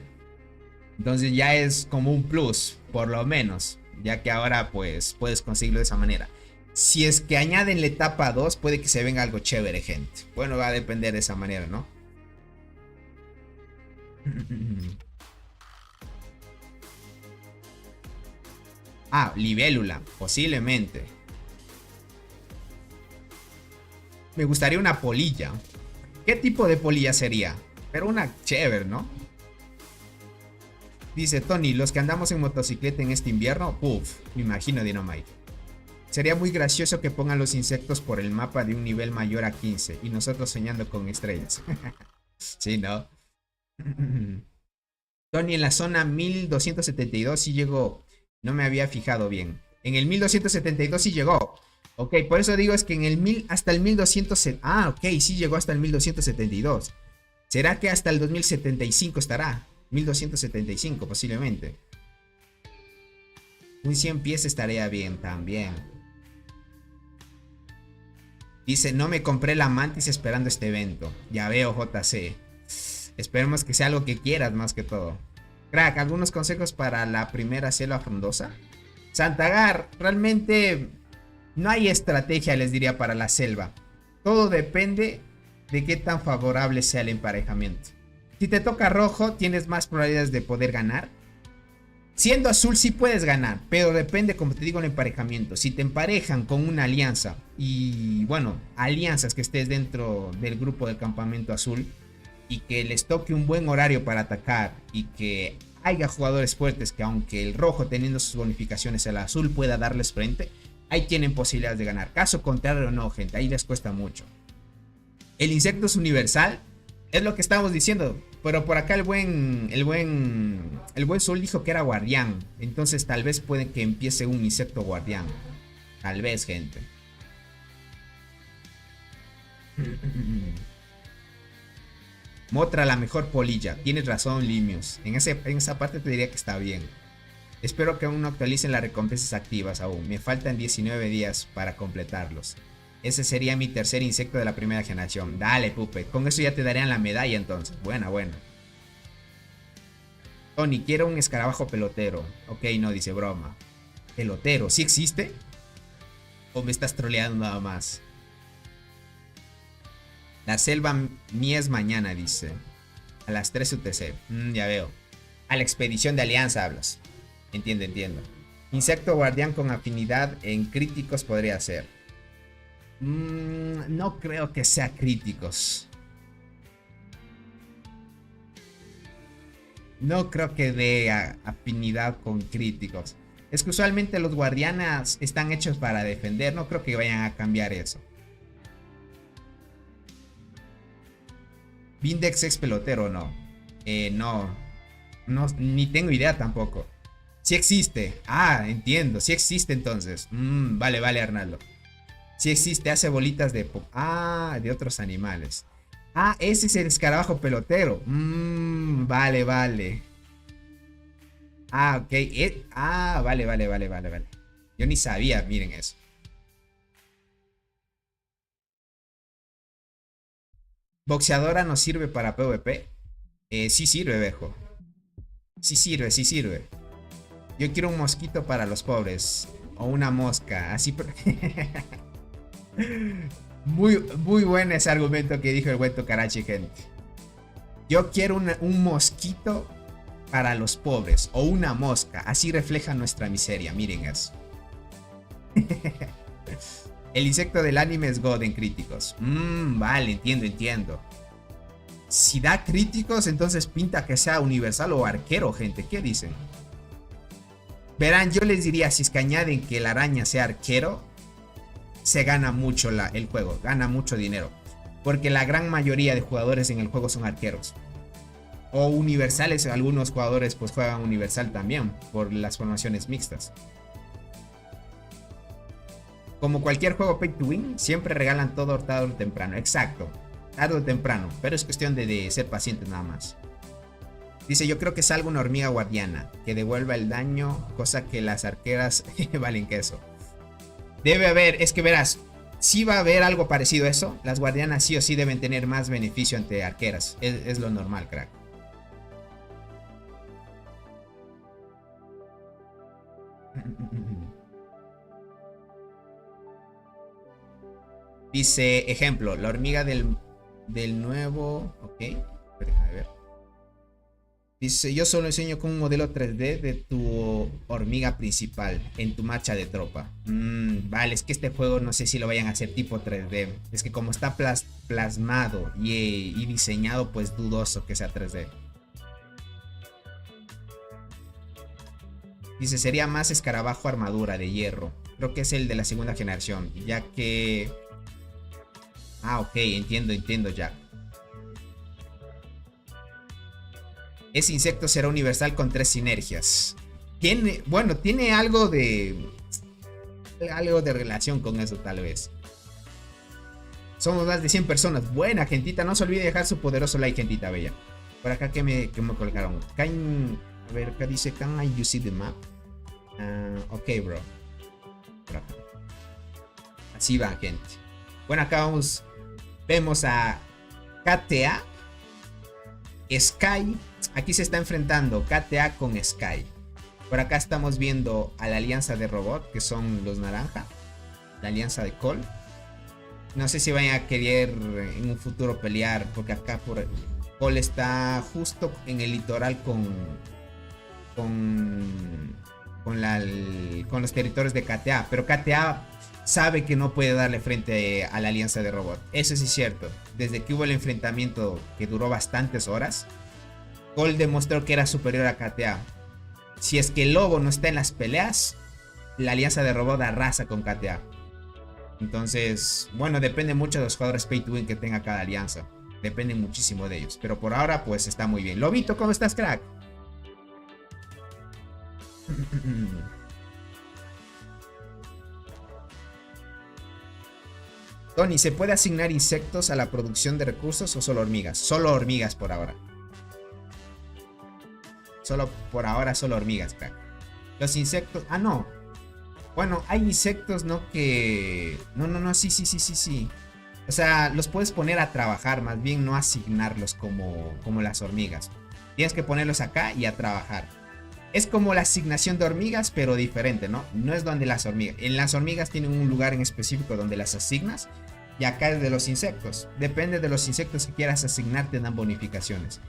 Entonces ya es como un plus, por lo menos. Ya que ahora pues puedes conseguirlo de esa manera. Si es que añaden la etapa 2, puede que se venga algo chévere, gente. Bueno, va a depender de esa manera, ¿no? Ah, libélula, posiblemente. Me gustaría una polilla. ¿Qué tipo de polilla sería? Pero una chévere, ¿no? Dice Tony, los que andamos en motocicleta en este invierno, uff, me imagino Dynamite. Sería muy gracioso que pongan los insectos por el mapa de un nivel mayor a 15 y nosotros soñando con estrellas. Sí, ¿no? Tony, en la zona 1272 sí llegó. No me había fijado bien. En el 1272 sí llegó. Ok, por eso digo es que en el hasta el 1200... Ah, ok, sí llegó hasta el 1272. ¿Será que hasta el 2075 estará? 1275 posiblemente. Un 100 pies estaría bien también. Dice, no me compré la mantis esperando este evento. Ya veo, JC. Esperemos que sea algo que quieras más que todo. Crack, ¿algunos consejos para la primera selva frondosa? Santagar, realmente no hay estrategia, les diría, para la selva. Todo depende de qué tan favorable sea el emparejamiento. Si te toca rojo, tienes más probabilidades de poder ganar. Siendo azul sí puedes ganar, pero depende, como te digo, el emparejamiento. Si te emparejan con una alianza, y bueno, alianzas que estés dentro del grupo del campamento azul, y que les toque un buen horario para atacar, y que haya jugadores fuertes que aunque el rojo teniendo sus bonificaciones, el azul pueda darles frente, ahí tienen posibilidades de ganar. Caso contrario no, gente, ahí les cuesta mucho. El insecto es universal, es lo que estamos diciendo. Pero por acá el buen Sol dijo que era guardián. Entonces tal vez puede que empiece un insecto guardián. Tal vez, gente. Motra, la mejor polilla. Tienes razón, Limios. En esa parte te diría que está bien. Espero que aún no actualicen las recompensas activas aún. Me faltan 19 días para completarlos. Ese sería mi tercer insecto de la primera generación. Dale, Puppet. Con eso ya te darían la medalla entonces. Buena. Tony, quiero un escarabajo pelotero. Ok, no, dice broma. ¿Pelotero? ¿Sí existe? ¿O me estás troleando nada más? La selva mía es mañana, dice. A las 3 UTC. Ya veo. A la expedición de alianza hablas. Entiendo. Insecto guardián con afinidad en críticos podría ser. No creo que sea críticos. No creo que dé afinidad con críticos. Es que usualmente los guardianas están hechos para defender. No creo que vayan a cambiar eso. Vindex es pelotero o no. No, ni tengo idea tampoco. Sí existe. Ah, entiendo. Sí existe entonces. Vale, Arnaldo. Sí existe, hace bolitas de otros animales. Ah, ese es el escarabajo pelotero. Vale. Ah, ok. Vale. Yo ni sabía, miren eso. ¿Boxeadora no sirve para PvP? Sí sirve, viejo. Sí sirve. Yo quiero un mosquito para los pobres. O una mosca, así. Muy bueno ese argumento que dijo el buen Tokarachi, gente. Yo quiero un mosquito para los pobres. O una mosca. Así refleja nuestra miseria. Miren eso. El insecto del anime es God en críticos. Vale, entiendo. Si da críticos, entonces pinta que sea universal o arquero, gente. ¿Qué dicen? Verán, yo les diría, si es que añaden que la araña sea arquero, se gana mucho el juego, gana mucho dinero. Porque la gran mayoría de jugadores en el juego son arqueros. O universales, algunos jugadores pues juegan universal también, por las formaciones mixtas. Como cualquier juego pay to win, siempre regalan todo tarde o temprano. Exacto, tarde o temprano, pero es cuestión de ser pacientes nada más. Dice, yo creo que salga una hormiga guardiana que devuelva el daño, cosa que las arqueras valen queso. Debe haber, es que verás, si va a haber algo parecido a eso. Las guardianas sí o sí deben tener más beneficio ante arqueras. Es lo normal, crack. Dice, ejemplo, la hormiga del nuevo... Ok, déjame ver. Dice, yo solo enseño con un modelo 3D de tu hormiga principal en tu marcha de tropa. Vale, es que este juego no sé si lo vayan a hacer tipo 3D. Es que como está plasmado y diseñado, pues dudoso que sea 3D. Dice, sería más escarabajo armadura de hierro. Creo que es el de la segunda generación, ya que... Ah, ok, entiendo ya. Ese insecto será universal con 3 sinergias. Tiene algo de relación con eso tal vez. Somos más de 100 personas. Buena, gentita. No se olvide dejar su poderoso like, gentita bella. Por acá que me colgaron. A ver, acá dice, can you see the map? Ok, bro. Por acá. Así va, gente. Bueno, acá vemos a KTA. Sky, aquí se está enfrentando KTA con Sky. Por acá estamos viendo a la alianza de robot, que son los naranja. La alianza de Cole. No sé si vayan a querer en un futuro pelear, porque acá Cole está justo en el litoral con los territorios de KTA. Pero KTA sabe que no puede darle frente a la alianza de robot. Eso sí es cierto. Desde que hubo el enfrentamiento que duró bastantes horas, Cole demostró que era superior a KTA. Si es que el lobo no está en las peleas, la alianza de robot arrasa con KTA. Entonces, bueno, depende mucho de los jugadores pay to win que tenga cada alianza. Depende muchísimo de ellos. Pero por ahora, pues está muy bien. Lobito, ¿cómo estás, crack? Tony, ¿se puede asignar insectos a la producción de recursos o solo hormigas? Solo hormigas por ahora. Solo por ahora, solo hormigas, crack. Los insectos... Ah, no. Bueno, hay insectos, ¿no? Que... No, sí. O sea, los puedes poner a trabajar, más bien no asignarlos como las hormigas. Tienes que ponerlos acá y a trabajar. Es como la asignación de hormigas, pero diferente, ¿no? No es donde las hormigas... En las hormigas tienen un lugar en específico donde las asignas. Y acá es de los insectos. Depende de los insectos que quieras asignar, te dan bonificaciones.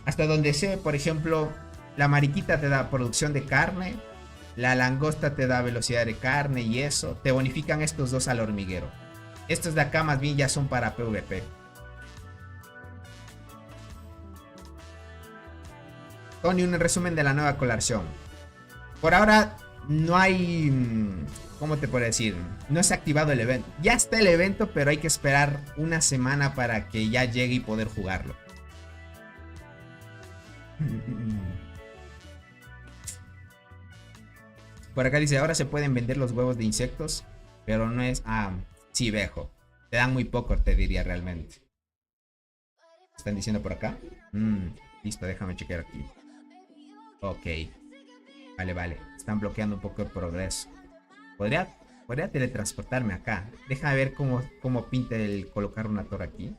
Hasta donde sé, por ejemplo, la mariquita te da producción de carne. La langosta te da velocidad de carne y eso. Te bonifican estos dos al hormiguero. Estos de acá más bien ya son para PvP. Tony, un resumen de la nueva colección. Por ahora no hay... ¿Cómo te puedo decir? No se ha activado el evento. Ya está el evento, pero hay que esperar una semana para que ya llegue y poder jugarlo. Por acá dice, ahora se pueden vender los huevos de insectos, pero no es... Ah, sí, vejo. Te dan muy poco, te diría realmente. ¿Están diciendo por acá? Listo, déjame chequear aquí. Ok. Vale. Están bloqueando un poco el progreso. Podría teletransportarme acá. Déjame ver cómo pinta el colocar una torre aquí.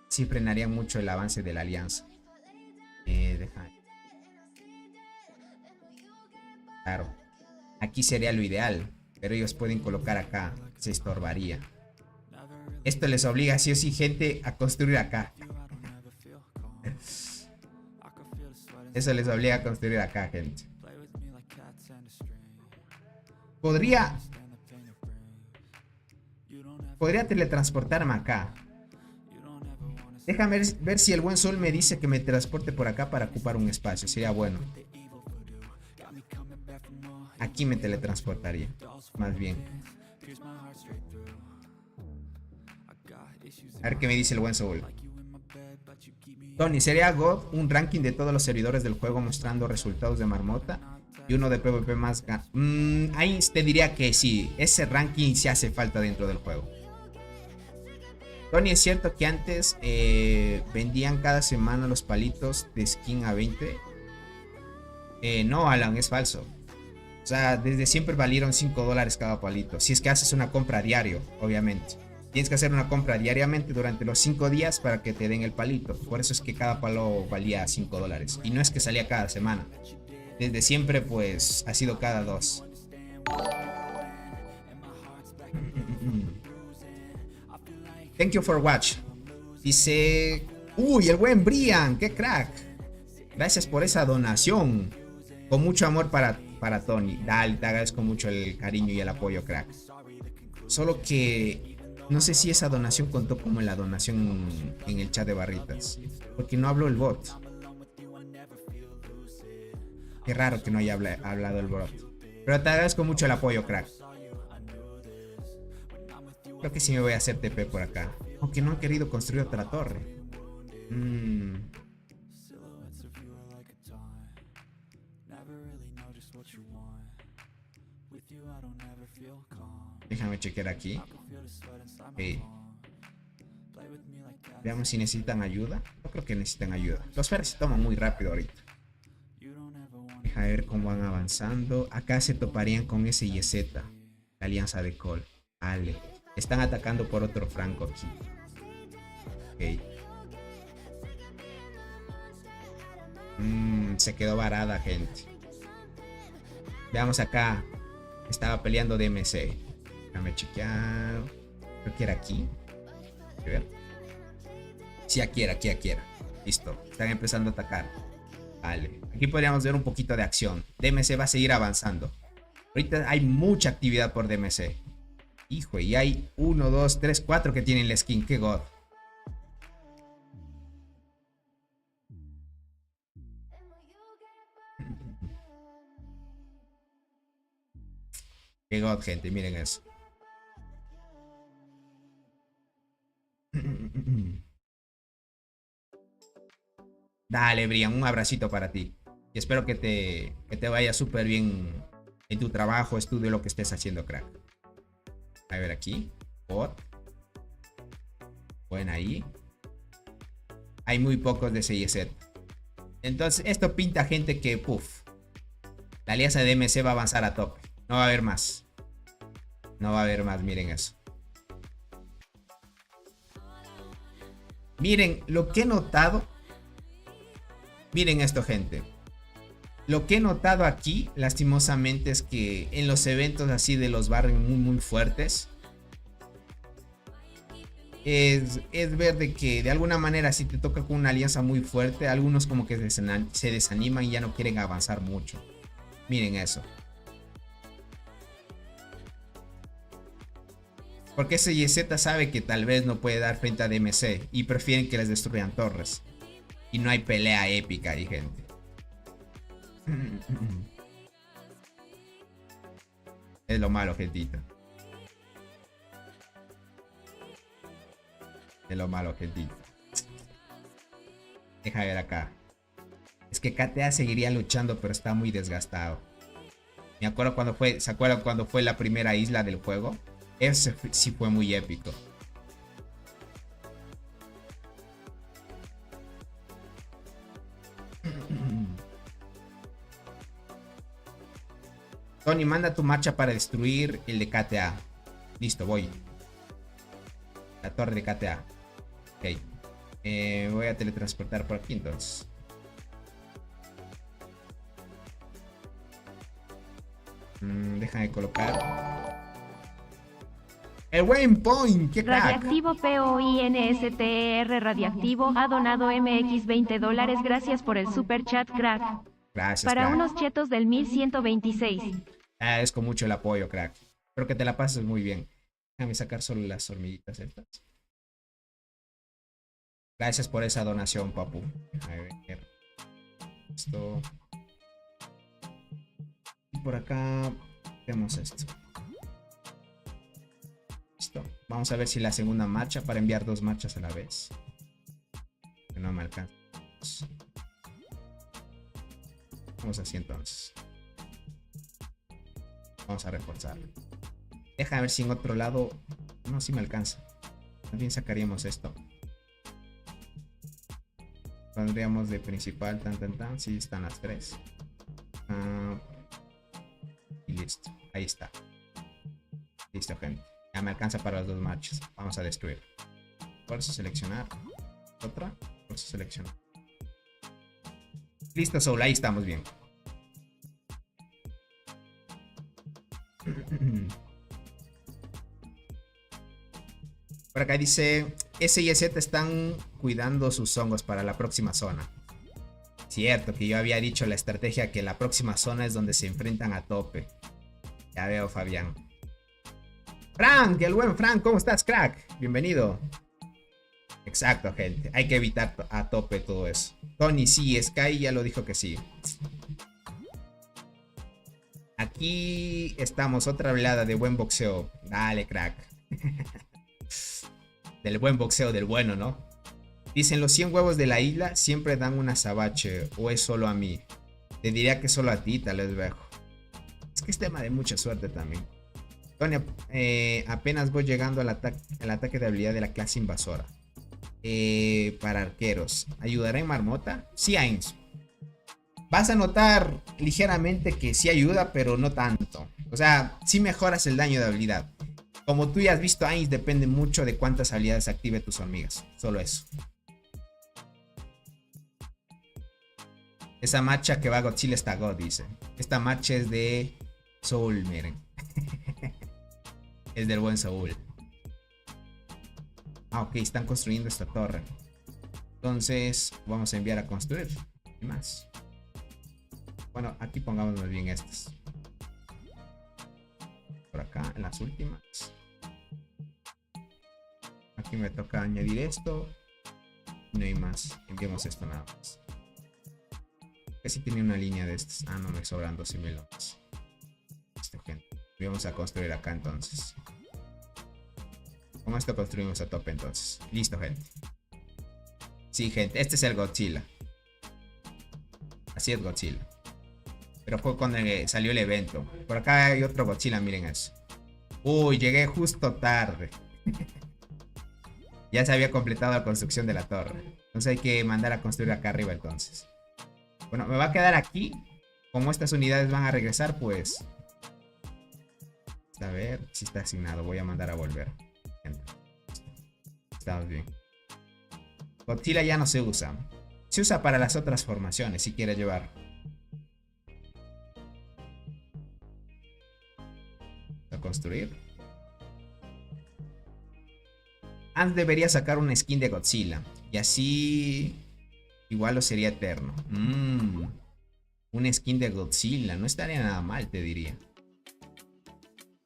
Sí frenaría mucho el avance de la alianza. Déjame. Claro. Aquí sería lo ideal. Pero ellos pueden colocar acá. Se estorbaría. Esto les obliga sí o sí gente a construir acá. Eso les obliga a construir acá, gente. Podría teletransportarme acá. Déjame ver si el buen sol me dice que me transporte por acá para ocupar un espacio. Sería bueno. Aquí me teletransportaría. Más bien. A ver qué me dice el buen sol. Tony, ¿sería God un ranking de todos los servidores del juego mostrando resultados de marmota? Y uno de PvP más... ahí te diría que sí. Ese ranking se hace falta dentro del juego. Tony, ¿es cierto que antes vendían cada semana los palitos de skin a 20? No, Alan, es falso. O sea, desde siempre valieron $5 cada palito. Si es que haces una compra a diario, obviamente. Tienes que hacer una compra diariamente durante los 5 días para que te den el palito. Por eso es que cada palo valía $5. Y no es que salía cada semana. Desde siempre, pues, ha sido cada 2. Thank you for watch. Dice... Uy, el buen Brian, qué crack. Gracias por esa donación. Con mucho amor para Tony. Dale, te agradezco mucho el cariño y el apoyo, crack. Solo que... no sé si esa donación contó como en la donación en el chat de barritas. Porque no habló el bot. Qué raro que no haya hablado el bot. Pero te agradezco mucho el apoyo, crack. Creo que sí me voy a hacer TP por acá. Aunque no han querido construir otra torre. Déjame chequear aquí. Okay. Veamos si necesitan ayuda. No creo que necesitan ayuda. Los ferros se toman muy rápido ahorita. Deja ver cómo van avanzando. Acá se toparían con ese YZ. La alianza de Cole. Vale. Están atacando por otro franco aquí. Ok. Se quedó varada, gente. Veamos acá. Estaba peleando DMC. Déjame chequear. Creo que era aquí. A ver. Sí, aquí era. Listo. Están empezando a atacar. Vale. Aquí podríamos ver un poquito de acción. DMC va a seguir avanzando. Ahorita hay mucha actividad por DMC. Hijo, y hay 1, 2, 3, 4 que tienen la skin. ¡Qué god! ¡Qué god, gente! Miren eso. Dale, Brian, un abracito para ti. Y espero que te vaya súper bien en tu trabajo, estudio, lo que estés haciendo, crack. A ver aquí. Bot. Bueno, ahí. Hay muy pocos de CIZ. Entonces, esto pinta, gente, que puff. La alianza de MC va a avanzar a tope. No va a haber más. No va a haber más, miren eso. Miren, lo que he notado. Miren esto, gente. Lo que he notado aquí, lastimosamente, es que en los eventos así de los barrios muy fuertes, es ver de que de alguna manera, si te toca con una alianza muy fuerte, algunos como que se desaniman y ya no quieren avanzar mucho. Miren eso. Porque CIZ sabe que tal vez no puede dar frente a DMC y prefieren que les destruyan torres. Y no hay pelea épica ahí, gente. Es lo malo, gentita. Es lo malo, gentita. Deja ver acá. Es que KTA seguiría luchando, pero está muy desgastado. Me acuerdo cuando fue. ¿Se acuerdan cuando fue la primera isla del juego? Ese sí fue muy épico. Tony, manda tu marcha para destruir el de KTA. Listo, voy. La torre de KTA. Ok. Voy a teletransportar por aquí entonces. Déjame colocar. El Waypoint, qué crack. Radiactivo POINSTR Radiactivo ha donado MX $20. Gracias por el super chat, crack. Gracias, Para crack. unos chetos del 1126. Agradezco mucho el apoyo, crack. Espero que te la pases muy bien. Déjame sacar solo las hormiguitas estas. Gracias por esa donación, papu. A ver. Esto. Y por acá tenemos esto. Listo. Vamos a ver si la segunda marcha para enviar 2 marchas a la vez. Que no me alcanza. Vamos así entonces. Vamos a reforzar. Déjame ver si en otro lado. No, si me alcanza. También sacaríamos esto. Pondríamos de principal, tan. Sí, están las 3. Y listo. Ahí está. Listo, gente. Ya me alcanza para las 2 marchas. Vamos a destruir. Fuerza, seleccionar. Otra. Fuerza, seleccionar. Listo, Soul. Ahí estamos bien. Por acá dice: S y Z están cuidando sus hongos para la próxima zona. Cierto que yo había dicho la estrategia que la próxima zona es donde se enfrentan a tope. Ya veo, Fabián. Frank, el buen Frank, ¿cómo estás, crack? Bienvenido. Exacto, gente. Hay que evitar a tope todo eso. Tony, sí, Sky ya lo dijo que sí. Aquí estamos, otra velada de buen boxeo. Dale, crack. Del buen boxeo, del bueno, ¿no? Dicen, los 100 huevos de la isla siempre dan una azabache. ¿O es solo a mí? Te diría que solo a ti, tal vez, viejo. Es que es tema de mucha suerte también. Tony, apenas voy llegando al ataque de habilidad de la clase invasora. Para arqueros. ¿Ayudará en marmota? Sí, Ains. Vas a notar ligeramente que sí ayuda, pero no tanto. O sea, sí mejoras el daño de habilidad. Como tú ya has visto, Ains depende mucho de cuántas habilidades active tus hormigas. Solo eso. Esa marcha que va a Godzilla está God, dice. Esta marcha es de Soul, miren. Es del buen Soul. Ah, ok, están construyendo esta torre. Entonces, vamos a enviar a construir. ¿Qué más? Bueno, aquí pongamos más bien estas. Por acá, en las últimas. Aquí me toca añadir esto. No hay más. Enviamos esto nada más. Que si tiene una línea de estas. Ah, no, me sobran 12.000 más. Listo, gente. Vamos a construir acá entonces. Con esto construimos a tope entonces. Listo, gente. Sí, gente. Este es el Godzilla. Así es Godzilla. Pero fue cuando salió el evento. Por acá hay otro Godzilla, miren eso. Uy, llegué justo tarde. Ya se había completado la construcción de la torre. Entonces hay que mandar a construir acá arriba entonces. Bueno, me va a quedar aquí. Como estas unidades van a regresar, pues... A ver si está asignado. Voy a mandar a volver. Estamos bien. Godzilla ya no se usa. Se usa para las otras formaciones si quiere llevar. A construir. Ant debería sacar una skin de Godzilla. Y así... Igual lo sería eterno. Una skin de Godzilla. No estaría nada mal, te diría.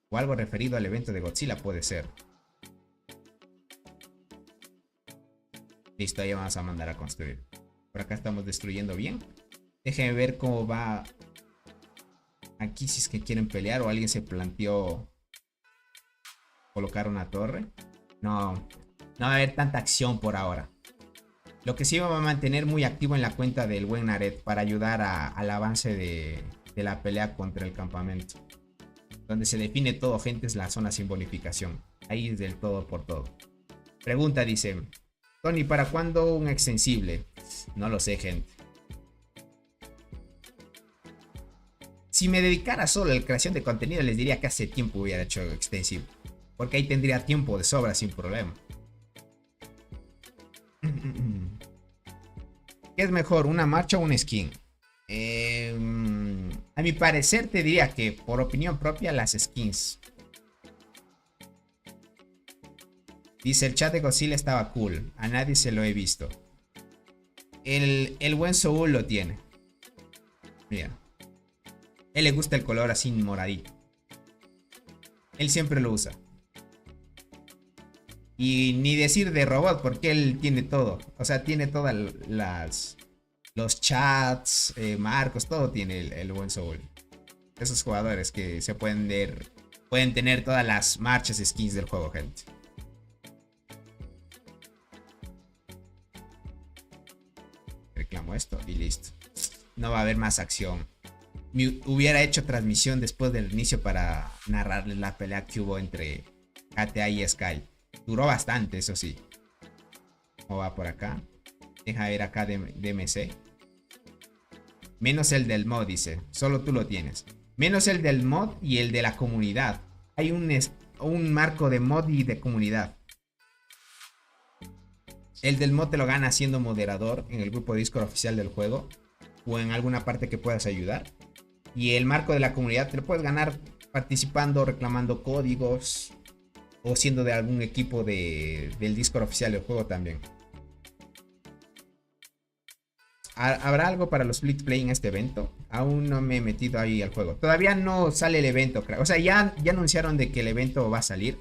O algo referido al evento de Godzilla puede ser. Listo, ahí vamos a mandar a construir. Por acá estamos destruyendo bien. Déjenme ver cómo va. Aquí si es que quieren pelear o alguien se planteó colocar una torre. No, no va a haber tanta acción por ahora. Lo que sí va a mantener muy activo en la cuenta del buen Naret para ayudar al avance de la pelea contra el campamento. Donde se define todo, gente, es la zona sin bonificación. Ahí es del todo por todo. Pregunta, dice Tony, ¿para cuándo un extensible? No lo sé, gente. Si me dedicara solo a la creación de contenido, les diría que hace tiempo hubiera hecho extensible. Porque ahí tendría tiempo de sobra sin problema. ¿Qué es mejor, una marcha o un skin? A mi parecer te diría que por opinión propia las skins. Dice el chat de Godzilla estaba cool. A nadie se lo he visto. El buen Soul lo tiene. Mira. Él le gusta el color así moradito. Él siempre lo usa. Y ni decir de robot, porque él tiene todo. O sea, tiene todas los chats, marcos, todo tiene el buen Soul. Esos jugadores que se pueden ver, pueden tener todas las marchas skins del juego, gente. Reclamo esto y listo. No va a haber más acción. Me hubiera hecho transmisión después del inicio para narrarles la pelea que hubo entre GTA y Sky. Duró bastante, eso sí. ¿Cómo va por acá? Deja ver acá de DMC. Menos el del mod, dice. Solo tú lo tienes. Menos el del mod y el de la comunidad. Hay un marco de mod y de comunidad. El del mod te lo gana siendo moderador en el grupo de Discord oficial del juego. O en alguna parte que puedas ayudar. Y el marco de la comunidad te lo puedes ganar participando, reclamando códigos. O siendo de algún equipo del Discord oficial del juego también. ¿Habrá algo para los split play en este evento? Aún no me he metido ahí al juego. Todavía no sale el evento. O sea, ya anunciaron de que el evento va a salir.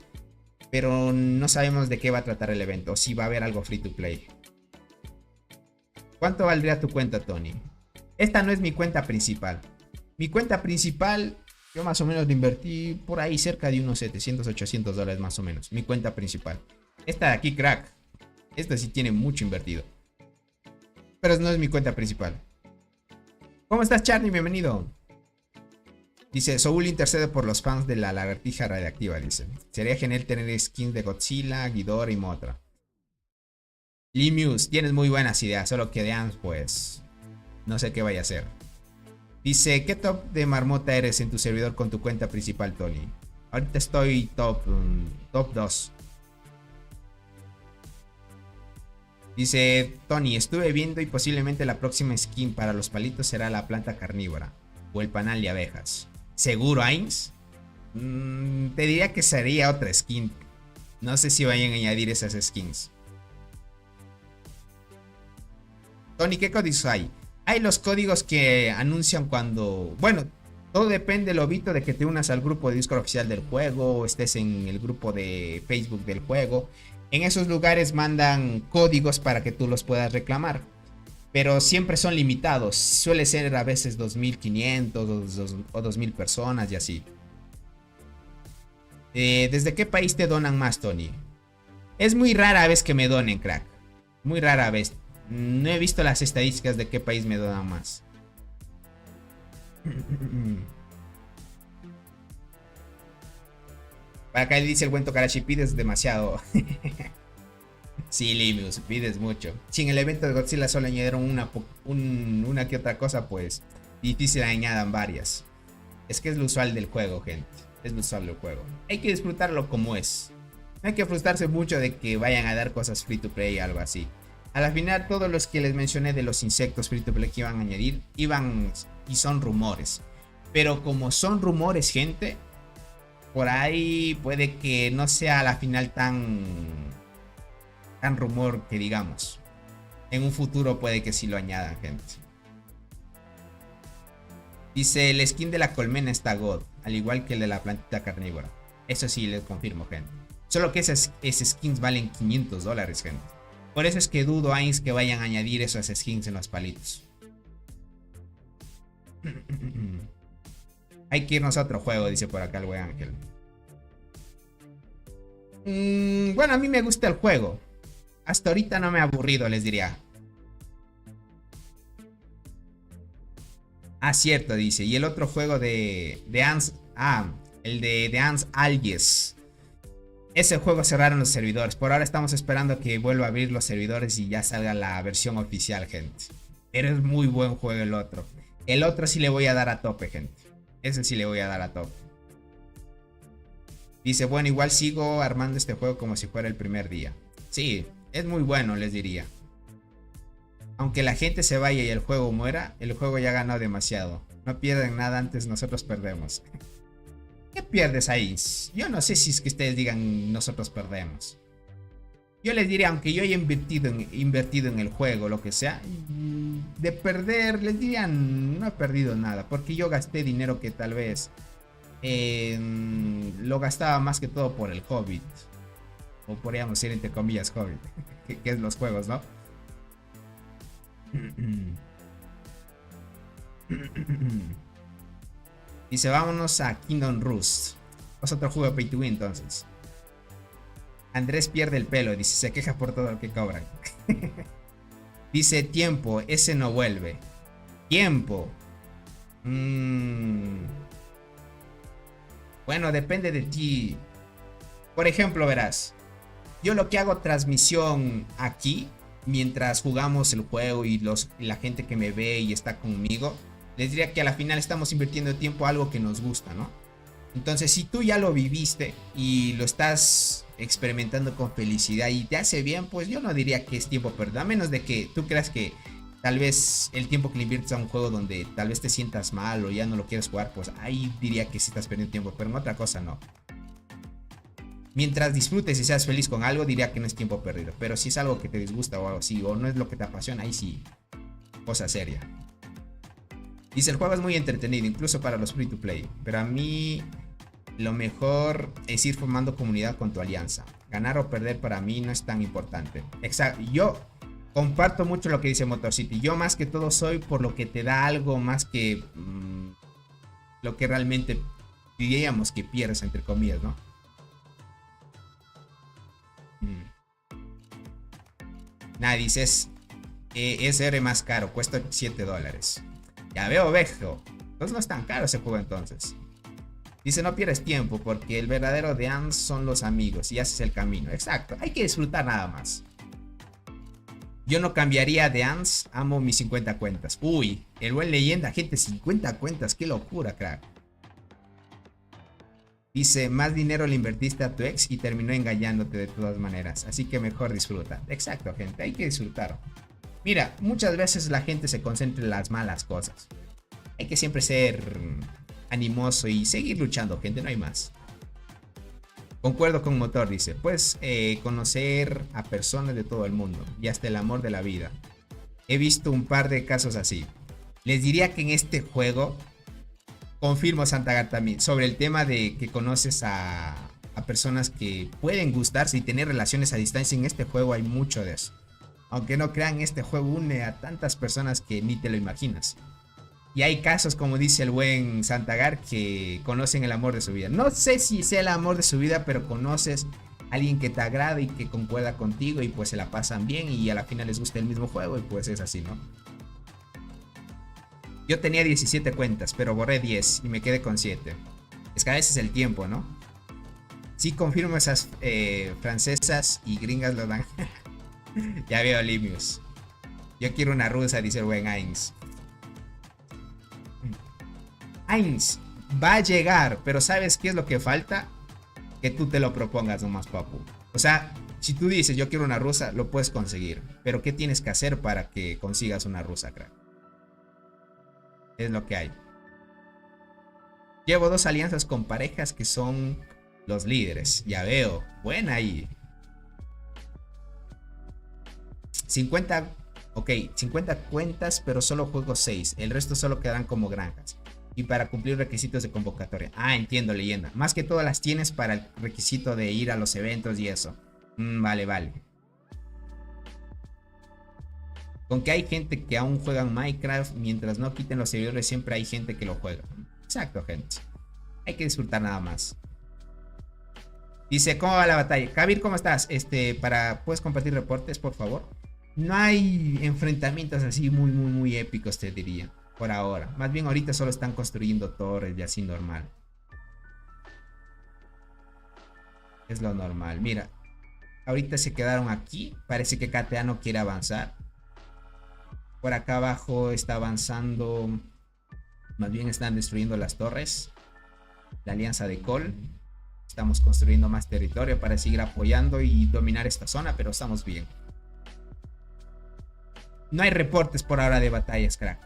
Pero no sabemos de qué va a tratar el evento. O si va a haber algo free to play. ¿Cuánto valdría tu cuenta, Tony? Esta no es mi cuenta principal. Mi cuenta principal... Yo más o menos le invertí por ahí cerca de unos 700, 800 dólares más o menos. Mi cuenta principal. Esta de aquí, crack. Esta sí tiene mucho invertido. Pero no es mi cuenta principal. ¿Cómo estás, Charlie? Bienvenido. Dice, Soul intercede por los fans de la lagartija radiactiva, dice. Sería genial tener skins de Godzilla, Ghidorah y Mothra. Limius, tienes muy buenas ideas. Solo que de Ants, pues... no sé qué vaya a hacer. Dice, ¿qué top de marmota eres en tu servidor con tu cuenta principal, Tony? Ahorita estoy top 2. Dice Tony, estuve viendo y posiblemente la próxima skin para los palitos será la planta carnívora o el panal de abejas. ¿Seguro, Ains? Te diría que sería otra skin. No sé si vayan a añadir esas skins. Tony, ¿qué códigos hay? Hay los códigos que anuncian cuando... Bueno, todo depende, Lobito, de que te unas al grupo de Discord oficial del juego o estés en el grupo de Facebook del juego. En esos lugares mandan códigos para que tú los puedas reclamar. Pero siempre son limitados. Suele ser a veces 2500 o 2000 personas y así. ¿Desde qué país te donan más, Tony? Es muy rara vez que me donen, crack. Muy rara vez. No he visto las estadísticas de qué país me donan más. Para acá dice el buen Tokarashi, pides demasiado. Sí, Limius, pides mucho. Si en el evento de Godzilla solo añadieron una que otra cosa, pues difícil añadan varias. Es que es lo usual del juego, gente. Es lo usual del juego. Hay que disfrutarlo como es. No hay que frustrarse mucho de que vayan a dar cosas free to play o algo así. A la final, todos los que les mencioné de los insectos free to play que iban a añadir, iban y son rumores. Pero como son rumores, gente, por ahí puede que no sea a la final tan rumor que digamos. En un futuro puede que sí lo añadan, gente. Dice, el skin de la colmena está God, al igual que el de la plantita carnívora. Eso sí, les confirmo, gente. Solo que esas skins valen $500, gente. Por eso es que dudo, Ains, que vayan a añadir esas skins en los palitos. Hay que irnos a otro juego, dice por acá el buen Ángel. Bueno, a mí me gusta el juego. Hasta ahorita no me ha aburrido, les diría. Ah, cierto, dice. Y el otro juego de Ants... Ah, el de Ants Alges. Ese juego cerraron los servidores. Por ahora estamos esperando que vuelva a abrir los servidores y ya salga la versión oficial, gente. Pero es muy buen juego el otro. El otro sí le voy a dar a tope, gente. Ese sí le voy a dar a tope. Dice, bueno, igual sigo armando este juego como si fuera el primer día. Sí, es muy bueno, les diría. Aunque la gente se vaya y el juego muera, el juego ya ganó demasiado. No pierden nada, antes nosotros perdemos. ¿Qué pierdes ahí? Yo no sé si es que ustedes digan nosotros perdemos. Yo les diría, aunque yo haya invertido en el juego, lo que sea, de perder, les diría, no he perdido nada. Porque yo gasté dinero que tal vez lo gastaba más que todo por el Hobbit. O podríamos decir entre comillas Hobbit, que es los juegos, ¿no? Dice, vámonos a Kingdom Rust. Es otro juego de Pay to Win, entonces. Andrés pierde el pelo, dice, se queja por todo lo que cobran. Dice, tiempo, ese no vuelve. Tiempo. Bueno, depende de ti. Por ejemplo, verás, yo lo que hago transmisión aquí, mientras jugamos el juego y la gente que me ve y está conmigo, les diría que a la final estamos invirtiendo tiempo a algo que nos gusta, ¿no? Entonces, si tú ya lo viviste y lo estás experimentando con felicidad y te hace bien, pues yo no diría que es tiempo perdido. A menos de que tú creas que tal vez el tiempo que le inviertes a un juego donde tal vez te sientas mal o ya no lo quieres jugar, pues ahí diría que sí estás perdiendo tiempo, pero en otra cosa no. Mientras disfrutes y seas feliz con algo, diría que no es tiempo perdido. Pero si es algo que te disgusta o algo así, o no es lo que te apasiona, ahí sí, cosa seria. Dice, el juego es muy entretenido, incluso para los free to play. Pero a mí lo mejor es ir formando comunidad con tu alianza. Ganar o perder para mí no es tan importante. Exacto, yo comparto mucho lo que dice Motor City. Yo más que todo soy por lo que te da algo más que lo que realmente diríamos que pierdes, entre comillas, ¿no? Nada, dices, SR más caro, cuesta $7. Ya veo, viejo. Entonces no es tan caro ese juego entonces. Dice, no pierdes tiempo porque el verdadero de Ants son los amigos y haces el camino. Exacto, hay que disfrutar nada más. Yo no cambiaría de Ants, amo mis 50 cuentas. Uy, el buen leyenda, gente, 50 cuentas, qué locura, crack. Dice, más dinero le invertiste a tu ex y terminó engañándote de todas maneras. Así que mejor disfruta. Exacto, gente, hay que disfrutar. Mira, muchas veces la gente se concentra en las malas cosas. Hay que siempre ser animoso y seguir luchando, gente, no hay más. Concuerdo con Motor, dice. Pues conocer a personas de todo el mundo y hasta el amor de la vida. He visto un par de casos así. Les diría que en este juego, confirmo Santagar también, sobre el tema de que conoces a personas que pueden gustarse y tener relaciones a distancia. En este juego hay mucho de eso. Aunque no crean, este juego une a tantas personas que ni te lo imaginas. Y hay casos, como dice el buen Santagar, que conocen el amor de su vida. No sé si sea el amor de su vida, pero conoces a alguien que te agrada y que concuerda contigo y pues se la pasan bien y a la final les gusta el mismo juego y pues es así, ¿no? Yo tenía 17 cuentas, pero borré 10 y me quedé con 7. Es que a veces el tiempo, ¿no? Sí, confirmo, esas francesas y gringas lo dan. Ya veo, Limius. Yo quiero una rusa, dice el buen Ainz. Ainz, va a llegar, pero ¿sabes qué es lo que falta? Que tú te lo propongas nomás, papu. O sea, si tú dices yo quiero una rusa, lo puedes conseguir. Pero ¿qué tienes que hacer para que consigas una rusa, crack? Es lo que hay. Llevo 2 alianzas con parejas que son los líderes. Ya veo. Buena ahí. 50. Ok, 50 cuentas, pero solo juego 6. El resto solo quedarán como granjas. Y para cumplir requisitos de convocatoria. Ah, entiendo, leyenda. Más que todas las tienes para el requisito de ir a los eventos y eso. Vale, vale. Con que hay gente que aún juega en Minecraft, mientras no quiten los servidores, siempre hay gente que lo juega. Exacto, gente. Hay que disfrutar nada más. Dice, ¿cómo va la batalla? Javier, ¿cómo estás? ¿Puedes compartir reportes, por favor? No hay enfrentamientos así muy épicos, te diría. Por ahora. Más bien ahorita solo están construyendo torres y así normal. Es lo normal. Mira. Ahorita se quedaron aquí. Parece que KTA no quiere avanzar. Por acá abajo está avanzando. Más bien están destruyendo las torres. La alianza de Col. Estamos construyendo más territorio para seguir apoyando y dominar esta zona, pero estamos bien. No hay reportes por ahora de batallas, crack.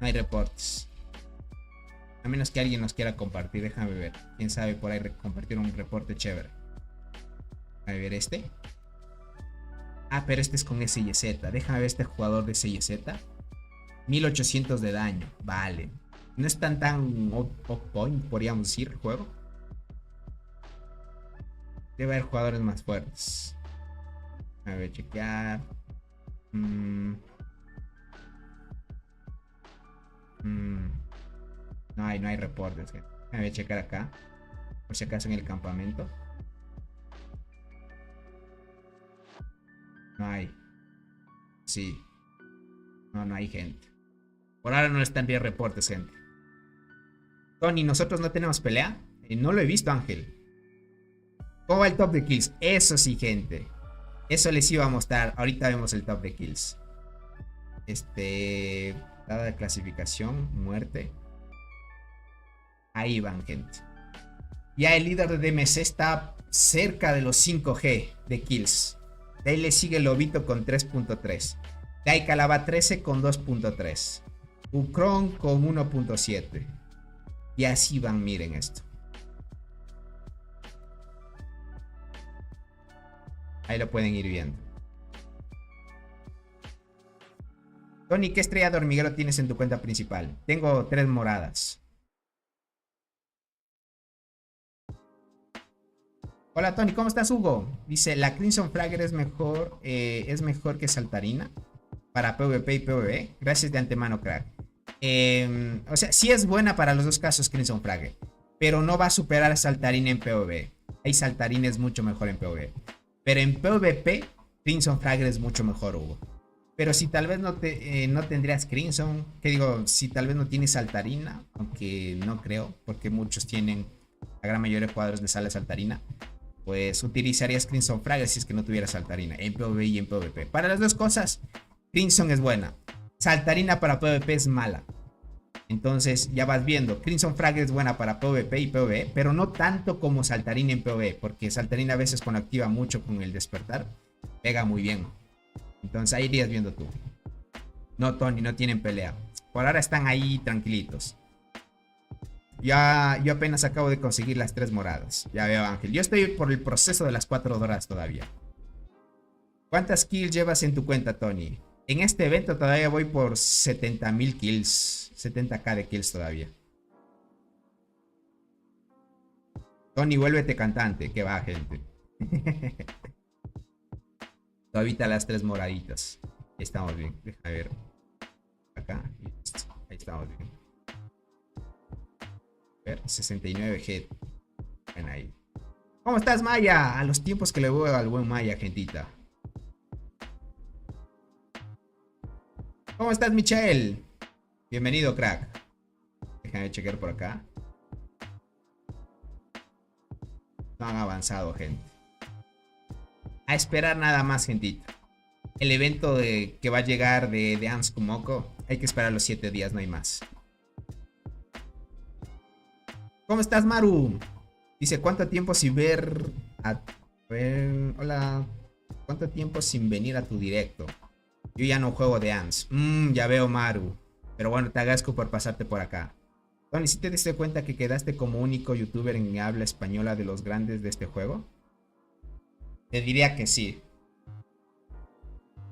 No hay reportes. A menos que alguien nos quiera compartir. Déjame ver. Quién sabe por ahí compartir un reporte chévere. A ver este. Ah, pero este es con SYZ. Déjame ver este jugador de SYZ. 1800 de daño. Vale. No es tan point, podríamos decir, el juego. Debe haber jugadores más fuertes. A ver, chequear. No hay reportes, gente. Voy a checar acá. Por si acaso en el campamento. No hay. Sí. No hay gente. Por ahora no le están bien reportes, gente. Tony, ¿nosotros no tenemos pelea? No lo he visto, Ángel. ¿Cómo va el top de kills? Eso sí, gente. Eso les iba a mostrar. Ahorita vemos el top de kills. Dada de clasificación, muerte. Ahí van, gente. Ya el líder de DMC está cerca de los 5G de kills. De ahí le sigue Lobito con 3.3. De ahí Calaba 13 con 2.3. Ucron con 1.7. Y así van, miren esto. Ahí lo pueden ir viendo. Tony, ¿qué estrella de hormiguero tienes en tu cuenta principal? Tengo 3 moradas. Hola Tony, ¿cómo estás, Hugo? Dice, la Crimson Fragger es mejor que Saltarina para PvP y PvE. Gracias de antemano, crack. O sea, sí es buena para los dos casos Crimson Fragger, pero no va a superar a Saltarina en PvE. Hay Saltarina es mucho mejor en PvE. Pero en PvP, Crimson Fragger es mucho mejor, Hugo. Pero si tal vez no tendrías Crimson, que digo, si tal vez no tienes Saltarina, aunque no creo, porque muchos tienen, la gran mayoría de jugadores les sale Saltarina, pues utilizarías Crimson Fragger si es que no tuvieras Saltarina, en PvE y en PvP. Para las dos cosas, Crimson es buena. Saltarina para PvP es mala. Entonces ya vas viendo, Crimson Frag es buena para PvP y PvE, pero no tanto como Saltarín en PvE, porque Saltarín a veces cuando activa mucho con el despertar, pega muy bien. Entonces ahí irías viendo tú. No, Tony, no tienen pelea. Por ahora están ahí tranquilitos. Ya, yo apenas acabo de conseguir las 3 moradas. Ya veo, Ángel. Yo estoy por el proceso de las 4 doradas todavía. ¿Cuántas kills llevas en tu cuenta, Tony? En este evento todavía voy por 70.000 kills. 70k de kills todavía. Tony, vuélvete cantante. Que va, gente. Todavía las 3 moraditas. Estamos bien. Deja ver. Acá. Ahí estamos bien. A ver, 69G. Ven ahí. ¿Cómo estás, Maya? A los tiempos que le veo al buen Maya, gentita. ¿Cómo estás, Michael? Bienvenido, crack. Déjame chequear por acá. No han avanzado, gente. A esperar nada más, gentita. El evento que va a llegar de Ans Kumoko, hay que esperar los 7 días, no hay más. ¿Cómo estás, Maru? Dice, ¿cuánto tiempo sin ver hola. ¿Cuánto tiempo sin venir a tu directo? Yo ya no juego de Ans. Ya veo, Maru. Pero bueno, te agradezco por pasarte por acá. Tony, ¿sí te diste cuenta que quedaste como único youtuber en habla española de los grandes de este juego? Te diría que sí.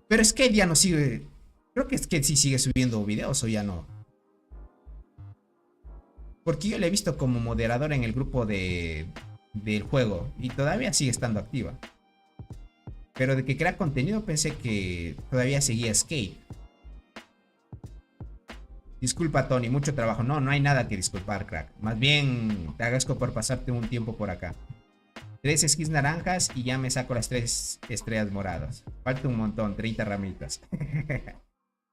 Pero Skate ya no sigue. Creo que Skate sí sigue subiendo videos o ya no. Porque yo le he visto como moderador en el grupo del juego. Y todavía sigue estando activa. Pero de que crea contenido pensé que todavía seguía Skate. Disculpa, Tony, mucho trabajo. No, no hay nada que disculpar, crack. Más bien te agradezco por pasarte un tiempo por acá. 3 skins naranjas y ya me saco las 3 estrellas moradas. Falta un montón, 30 ramitas.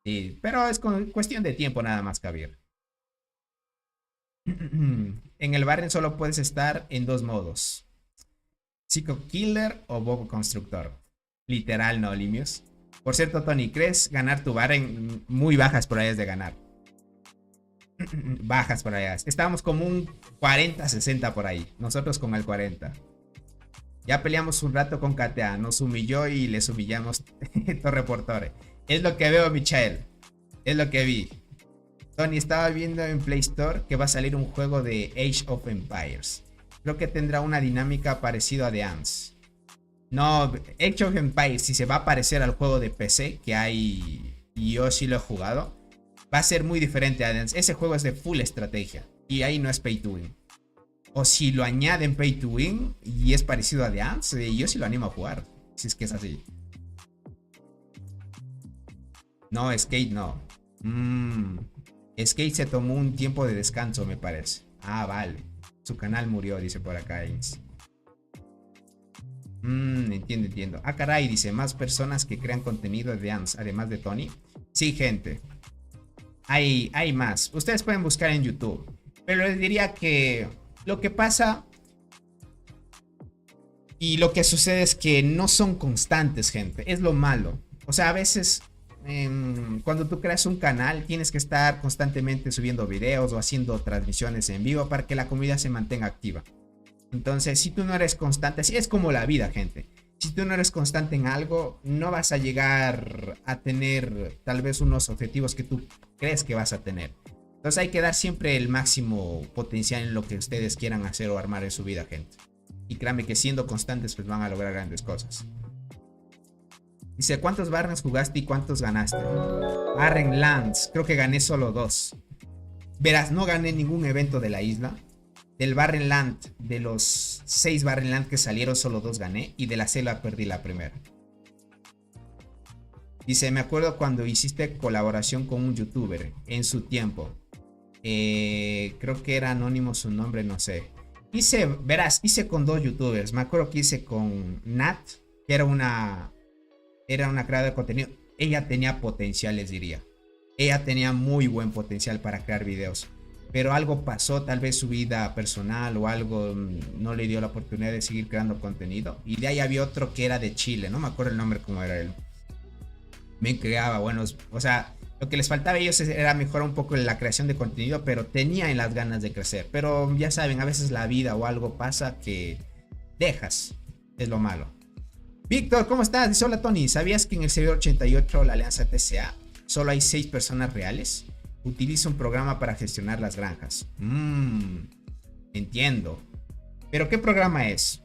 Sí, pero es cuestión de tiempo nada más, Kabir. En el Barren solo puedes estar en 2 modos. Psycho Killer o Bobo Constructor. Literal, no, Limios. Por cierto, Tony, ¿crees ganar tu Barren? Muy bajas probabilidades de ganar. Bajas probabilidades. Estábamos como un 40-60 por ahí. Nosotros con el 40. Ya peleamos un rato con KTA. Nos humilló y les humillamos torre por torre. Es lo que veo, Michael. Es lo que vi. Tony, estaba viendo en Play Store que va a salir un juego de Age of Empires. Creo que tendrá una dinámica parecida a The Ants. No, Age of Empires, si se va a parecer al juego de PC que hay, y yo sí lo he jugado, va a ser muy diferente a The Ants. Ese juego es de full estrategia y ahí no es pay to win. O si lo añaden pay to win y es parecido a The Ants, yo sí lo animo a jugar, si es que es así. No, Skate no. Skate se tomó un tiempo de descanso, me parece. Ah, vale. Su canal murió, dice por acá Ains. Entiendo. Ah, caray, dice, más personas que crean contenido de Ants, además de Tony. Sí, gente. Hay más. Ustedes pueden buscar en YouTube. Pero les diría que lo que pasa y lo que sucede es que no son constantes, gente. Es lo malo. O sea, a veces cuando tú creas un canal tienes que estar constantemente subiendo videos o haciendo transmisiones en vivo para que la comunidad se mantenga activa. Entonces, si tú no eres constante, así es como la vida, gente. Si tú no eres constante en algo, no vas a llegar a tener tal vez unos objetivos que tú crees que vas a tener. Entonces hay que dar siempre el máximo potencial en lo que ustedes quieran hacer o armar en su vida, gente. Y créanme que siendo constantes pues van a lograr grandes cosas. Dice, ¿cuántos Barrens jugaste y cuántos ganaste? Barren Lands, creo que gané solo 2. Verás, no gané ningún evento de la isla. Del Barren Land, de los 6 Barren Land que salieron, solo 2 gané. Y de la selva perdí la primera. Dice, me acuerdo cuando hiciste colaboración con un youtuber en su tiempo. Creo que era anónimo su nombre, no sé. Verás, hice con 2 youtubers. Me acuerdo que hice con Nat, que era una creadora de contenido. Ella tenía potencial, les diría. Ella tenía muy buen potencial para crear videos. Pero algo pasó, tal vez su vida personal o algo no le dio la oportunidad de seguir creando contenido. Y de ahí había otro que era de Chile, no me acuerdo el nombre cómo era él. Me creaba buenos, o sea, Lo que les faltaba a ellos era mejorar un poco la creación de contenido, pero tenían las ganas de crecer. Pero ya saben, a veces la vida o algo pasa que dejas. Es lo malo. Víctor, ¿cómo estás? Dice, hola Tony, ¿sabías que en el servidor 88 la alianza TCA solo hay 6 personas reales? Utiliza un programa para gestionar las granjas. Entiendo. ¿Pero qué programa es?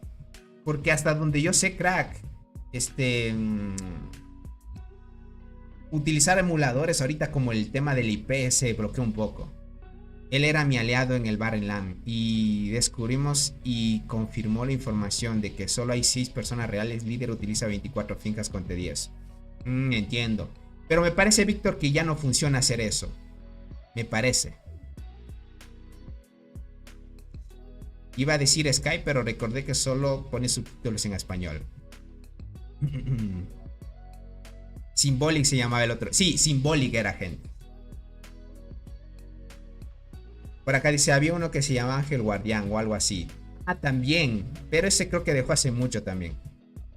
Porque hasta donde yo sé, crack, utilizar emuladores ahorita como el tema del IP se bloqueó un poco. Él era mi aliado en el bar en LAN y descubrimos y confirmó la información de que solo hay 6 personas reales. Líder utiliza 24 fincas con T10. Entiendo. Pero me parece, Víctor, que ya no funciona hacer eso. Me parece. Iba a decir Skype, pero recordé que solo pone subtítulos en español. Symbolic se llamaba el otro. Sí, Symbolic era, gente. Por acá dice, había uno que se llamaba Ángel Guardián o algo así. Ah, también. Pero ese creo que dejó hace mucho también.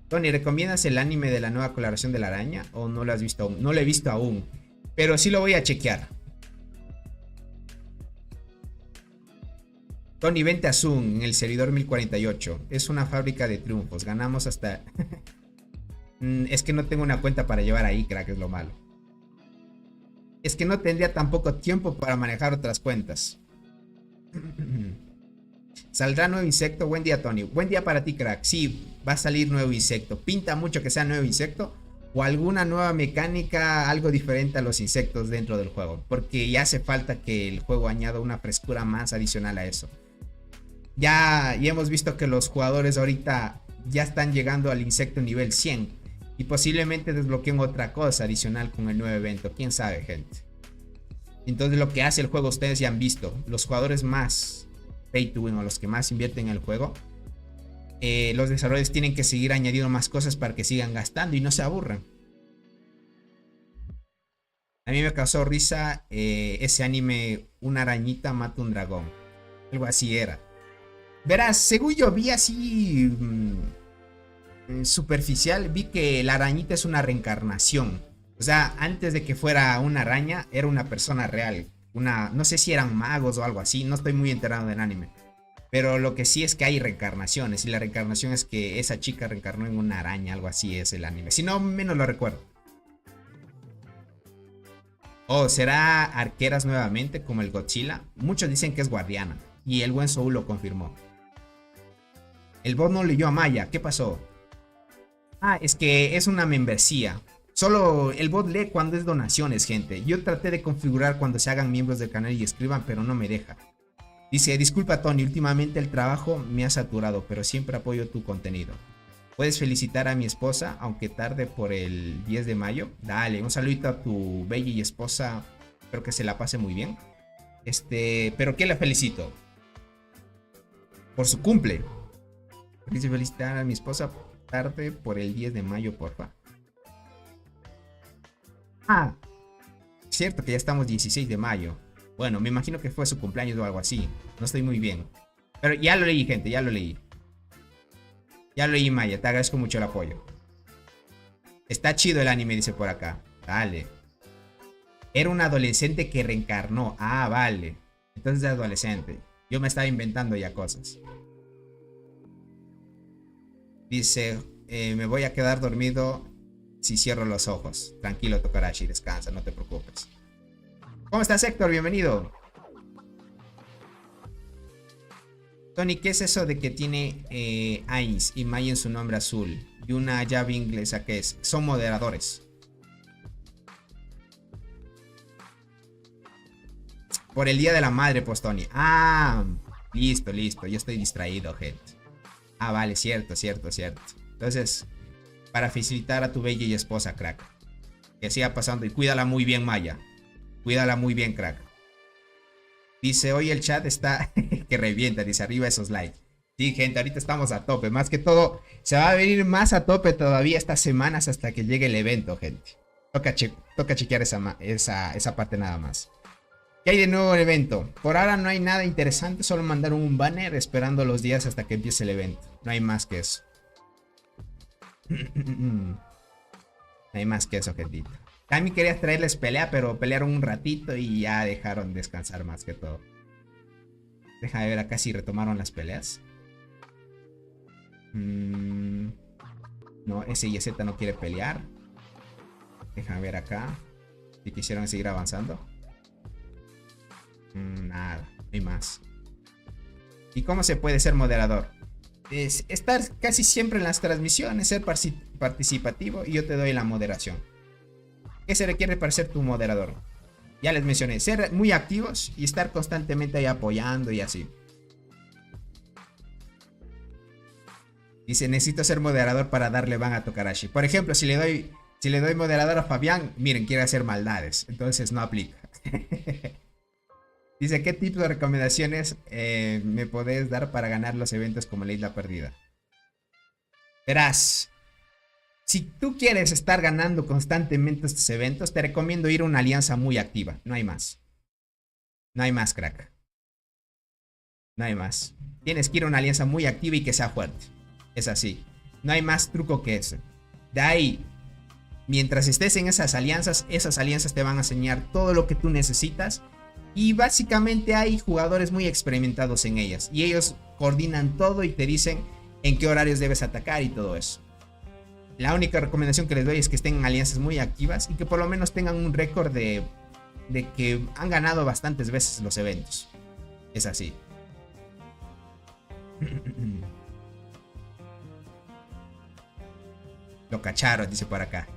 Tony, ¿recomiendas el anime de la nueva coloración de la araña? ¿O no lo has visto aún? No lo he visto aún. Pero sí lo voy a chequear. Tony, vente a Zoom en el servidor 1048. Es una fábrica de triunfos. Ganamos hasta... Es que no tengo una cuenta para llevar ahí, crack, es lo malo. Es que no tendría tampoco tiempo para manejar otras cuentas. ¿Saldrá nuevo insecto? Buen día, Tony. Buen día para ti, crack. Sí, va a salir nuevo insecto. Pinta mucho que sea nuevo insecto o alguna nueva mecánica, algo diferente a los insectos dentro del juego. Porque ya hace falta que el juego añada una frescura más adicional a eso. Ya hemos visto que los jugadores ahorita ya están llegando al insecto nivel 100. Y posiblemente desbloqueen otra cosa adicional con el nuevo evento. ¿Quién sabe, gente? Entonces lo que hace el juego, ustedes ya han visto. Los jugadores más pay to win o los que más invierten en el juego, los desarrolladores tienen que seguir añadiendo más cosas para que sigan gastando y no se aburran. A mí me causó risa ese anime, una arañita mata un dragón. Algo así era. Verás, según yo vi así superficial, vi que la arañita es una reencarnación. O sea, antes de que fuera una araña, era una persona real. No sé si eran magos o algo así, no estoy muy enterado del anime. Pero lo que sí es que hay reencarnaciones. Y la reencarnación es que esa chica reencarnó en una araña, algo así es el anime. Si no, menos lo recuerdo. Oh, ¿será arqueras nuevamente como el Godzilla? Muchos dicen que es guardiana. Y el buen Soul lo confirmó. El bot no leyó a Maya, ¿qué pasó? Ah, es que es una membresía. Solo el bot lee cuando es donaciones, gente. Yo traté de configurar cuando se hagan miembros del canal y escriban, pero no me deja. Dice, disculpa Tony, últimamente el trabajo me ha saturado, pero siempre apoyo tu contenido. ¿Puedes felicitar a mi esposa, aunque tarde por el 10 de mayo? Dale, un saludito a tu bella y esposa. Espero que se la pase muy bien. ¿Pero qué le felicito? Por su cumple. Dice, felicitar a mi esposa tarde por el 10 de mayo, porfa. Ah, cierto que ya estamos 16 de mayo. Bueno, me imagino que fue su cumpleaños o algo así. No estoy muy bien. Pero ya lo leí, gente, ya lo leí. Ya lo leí, Maya, te agradezco mucho el apoyo. Está chido el anime, dice por acá. Dale. Era un adolescente que reencarnó. Ah, vale. Entonces es adolescente. Yo me estaba inventando ya cosas. Dice, me voy a quedar dormido si cierro los ojos. Tranquilo, Tokarashi, descansa, no te preocupes. ¿Cómo estás, Héctor? Bienvenido. Tony, ¿qué es eso de que tiene Ains y Maya en su nombre azul? Y una llave inglesa que es. Son moderadores. Por el día de la madre, pues, Tony. Ah, listo, listo. Yo estoy distraído, gente. Ah, vale, cierto, cierto, cierto. Entonces, para felicitar a tu bella y esposa, crack. Que siga pasando. Y cuídala muy bien, Maya. Cuídala muy bien, crack. Dice, hoy el chat está que revienta. Dice, arriba esos likes. Sí, gente, ahorita estamos a tope. Más que todo, se va a venir más a tope todavía estas semanas hasta que llegue el evento, gente. Toca chequear esa parte nada más. ¿Qué hay de nuevo en el evento? Por ahora no hay nada interesante. Solo mandaron un banner esperando los días hasta que empiece el evento. No hay más que eso. No hay más que eso, gentita. También quería traerles pelea, pero pelearon un ratito y ya dejaron descansar más que todo. Déjame ver acá si retomaron las peleas. No, SYZ no quiere pelear. Déjame ver acá si quisieron seguir avanzando. Nada, no hay más. ¿Y cómo se puede ser moderador? Es estar casi siempre en las transmisiones, ser participativo y yo te doy la moderación. ¿Qué se requiere para ser tu moderador? Ya les mencioné, ser muy activos y estar constantemente ahí apoyando y así. Dice, necesito ser moderador para darle ban a Tokarashi. Por ejemplo, si le doy moderador a Fabián, miren, quiere hacer maldades. Entonces no aplica. Dice, ¿qué tipo de recomendaciones me podés dar para ganar los eventos como la Isla Perdida? Verás, si tú quieres estar ganando constantemente estos eventos, te recomiendo ir a una alianza muy activa. No hay más. No hay más, crack. No hay más. Tienes que ir a una alianza muy activa y que sea fuerte. Es así. No hay más truco que ese. De ahí, mientras estés en esas alianzas te van a enseñar todo lo que tú necesitas. Y básicamente hay jugadores muy experimentados en ellas. Y ellos coordinan todo y te dicen en qué horarios debes atacar y todo eso. La única recomendación que les doy es que estén en alianzas muy activas y que por lo menos tengan un récord de que han ganado bastantes veces los eventos. Es así. Lo cacharon, dice por acá.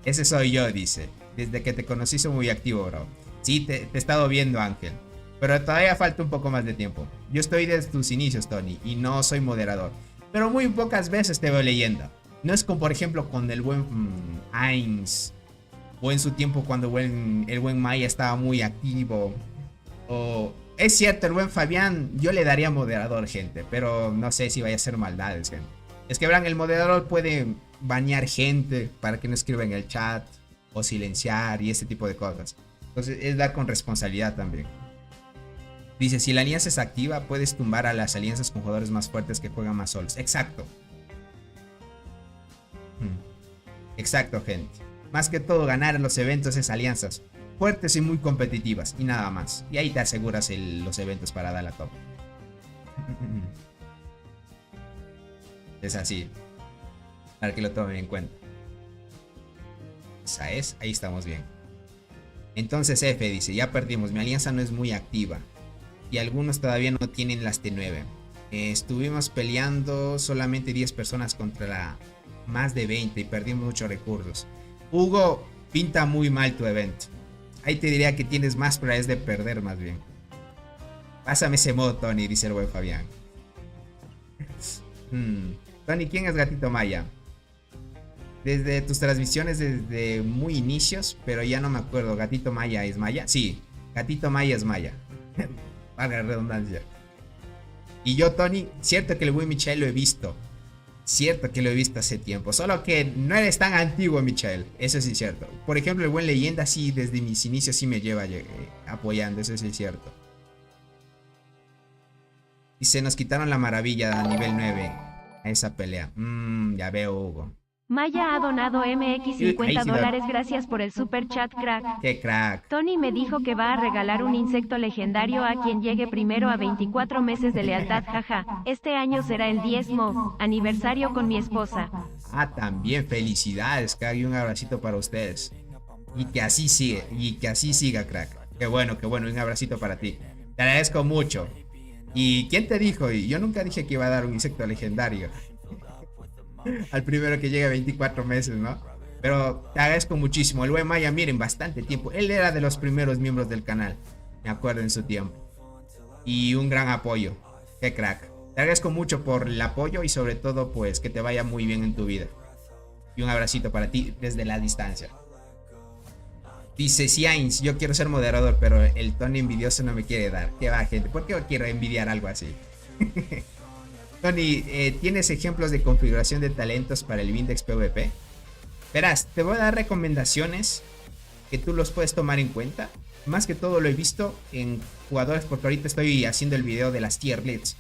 Ese soy yo, dice. Desde que te conocí soy muy activo, bro. Sí, te he estado viendo, Ángel. Pero todavía falta un poco más de tiempo. Yo estoy desde tus inicios, Tony, y no soy moderador. Pero muy pocas veces te veo leyendo. No es como, por ejemplo, con el buen Ainz. O en su tiempo cuando el buen Maya estaba muy activo. O... Es cierto, el buen Fabián, yo le daría moderador, gente. Pero no sé si vaya a hacer maldades, gente. Es que verán, el moderador puede banear gente para que no escriba en el chat. O silenciar y ese tipo de cosas. Entonces es dar con responsabilidad también. Dice, si la alianza es activa, puedes tumbar a las alianzas con jugadores más fuertes que juegan más solos. Exacto. Exacto, gente. Más que todo, ganar los eventos es alianzas fuertes y muy competitivas. Y nada más. Y ahí te aseguras los eventos para dar la top. Es así. Para que lo tomen en cuenta. Esa es. Ahí estamos bien. Entonces F dice, ya perdimos, mi alianza no es muy activa. Y algunos todavía no tienen las T9. Estuvimos peleando solamente 10 personas contra más de 20 y perdimos muchos recursos. Hugo, pinta muy mal tu evento. Ahí te diría que tienes más probabilidades de perder más bien. Pásame ese modo, Tony, dice el buen Fabián. Tony, ¿quién es Gatito Maya? Desde tus transmisiones, desde muy inicios, pero ya no me acuerdo. ¿Gatito Maya es Maya? Sí, Gatito Maya es Maya. Valga la redundancia. Y yo, Tony, cierto que el buen Michael lo he visto. Cierto que lo he visto hace tiempo. Solo que no eres tan antiguo, Michael. Eso sí es cierto. Por ejemplo, el buen Leyenda sí, desde mis inicios sí me lleva apoyando. Eso sí es cierto. Y se nos quitaron la maravilla a nivel 9 a esa pelea. Ya veo, Hugo. Maya ha donado MX $50, gracias por el super chat, crack. ¡Qué crack! Tony me dijo que va a regalar un insecto legendario a quien llegue primero a 24 meses de lealtad, jaja. Este año será el 10º aniversario con mi esposa. Ah, también felicidades, crack, y un abracito para ustedes. Y que así sigue, crack. Qué bueno, un abracito para ti. Te agradezco mucho. ¿Y quién te dijo? Yo nunca dije que iba a dar un insecto legendario. Al primero que llegue a 24 meses, ¿no? Pero te agradezco muchísimo. El buen Maya, miren, bastante tiempo. Él era de los primeros miembros del canal. Me acuerdo en su tiempo. Y un gran apoyo. Qué crack. Te agradezco mucho por el apoyo y sobre todo, pues, que te vaya muy bien en tu vida. Y un abracito para ti desde la distancia. Dice Ciains, yo quiero ser moderador, pero el Tony envidioso no me quiere dar. ¿Qué va, gente? ¿Por qué quiero envidiar algo así? Tony, ¿tienes ejemplos de configuración de talentos para el Vindex PvP? Verás, te voy a dar recomendaciones que tú los puedes tomar en cuenta. Más que todo lo he visto en jugadores, porque ahorita estoy haciendo el video de las tier lists.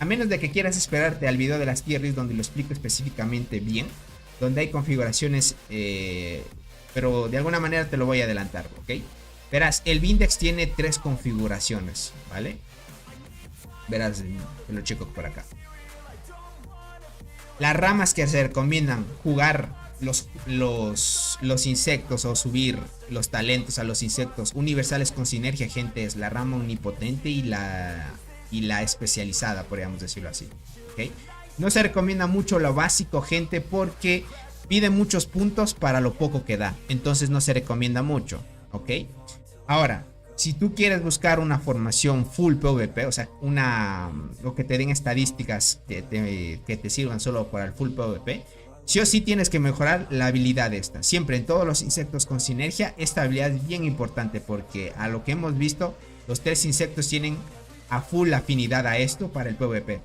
A menos de que quieras esperarte al video de las tier lists donde lo explico específicamente bien, donde hay configuraciones pero de alguna manera te lo voy a adelantar, ¿ok? Verás, el Vindex tiene 3 configuraciones, ¿vale? Verás, te lo checo por acá. Las ramas que se recomiendan jugar los insectos o subir los talentos a los insectos universales con sinergia, gente, es la rama omnipotente y la especializada, podríamos decirlo así, ¿ok? No se recomienda mucho lo básico, gente, porque pide muchos puntos para lo poco que da. Entonces no se recomienda mucho, ¿ok? Ahora, si tú quieres buscar una formación full PvP, o sea, lo que te den estadísticas que te sirvan solo para el full PvP, sí o sí tienes que mejorar la habilidad esta. Siempre en todos los insectos con sinergia, esta habilidad es bien importante porque a lo que hemos visto, los 3 insectos tienen a full afinidad a esto para el PvP.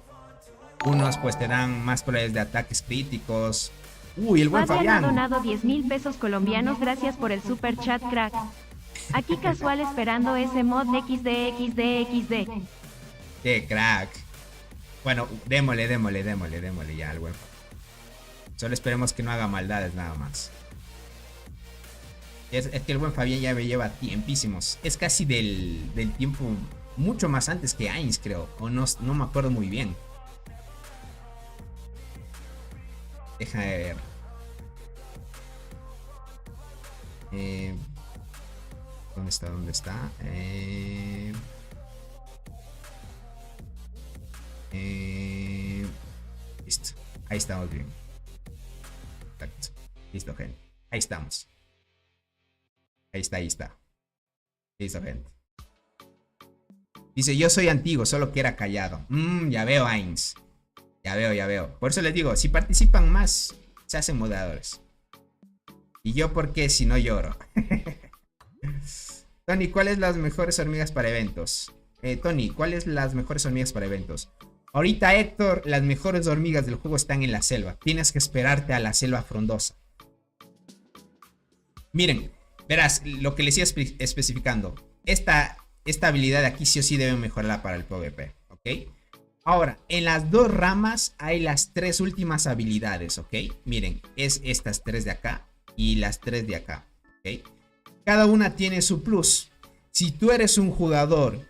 Unos pues te dan más probabilidades de ataques críticos. Uy, el buen Fabián Fabián. ha donado 10,000 pesos colombianos, gracias por el super chat, crack. Aquí casual esperando ese mod XD. Qué crack. Bueno, démosle ya al buen. Solo esperemos que no haga maldades nada más. Es que el buen Fabián ya me lleva tiempísimos. Es casi del tiempo mucho más antes que Ainz, creo. O no me acuerdo muy bien. Deja de ver. ¿Dónde está? Listo. Ahí estamos bien. Perfecto. Listo, gente. Ahí estamos. Ahí está. Listo, gente. Dice, yo soy antiguo, solo que era callado. Ya veo, Ainz. Ya veo. Por eso les digo, si participan más, se hacen moderadores. ¿Y yo por qué si no lloro? Tony, ¿cuáles las mejores hormigas para eventos? Tony, ¿cuáles las mejores hormigas para eventos? Ahorita, Héctor, las mejores hormigas del juego están en la selva. Tienes que esperarte a la selva frondosa. Miren, verás, lo que les iba especificando. Esta habilidad de aquí sí o sí debe mejorarla para el PvP, ¿ok? Ahora, en las 2 ramas hay las 3 últimas habilidades, ¿ok? Miren, es estas 3 de acá y las 3 de acá, ¿ok? Cada una tiene su plus. Si tú eres un jugador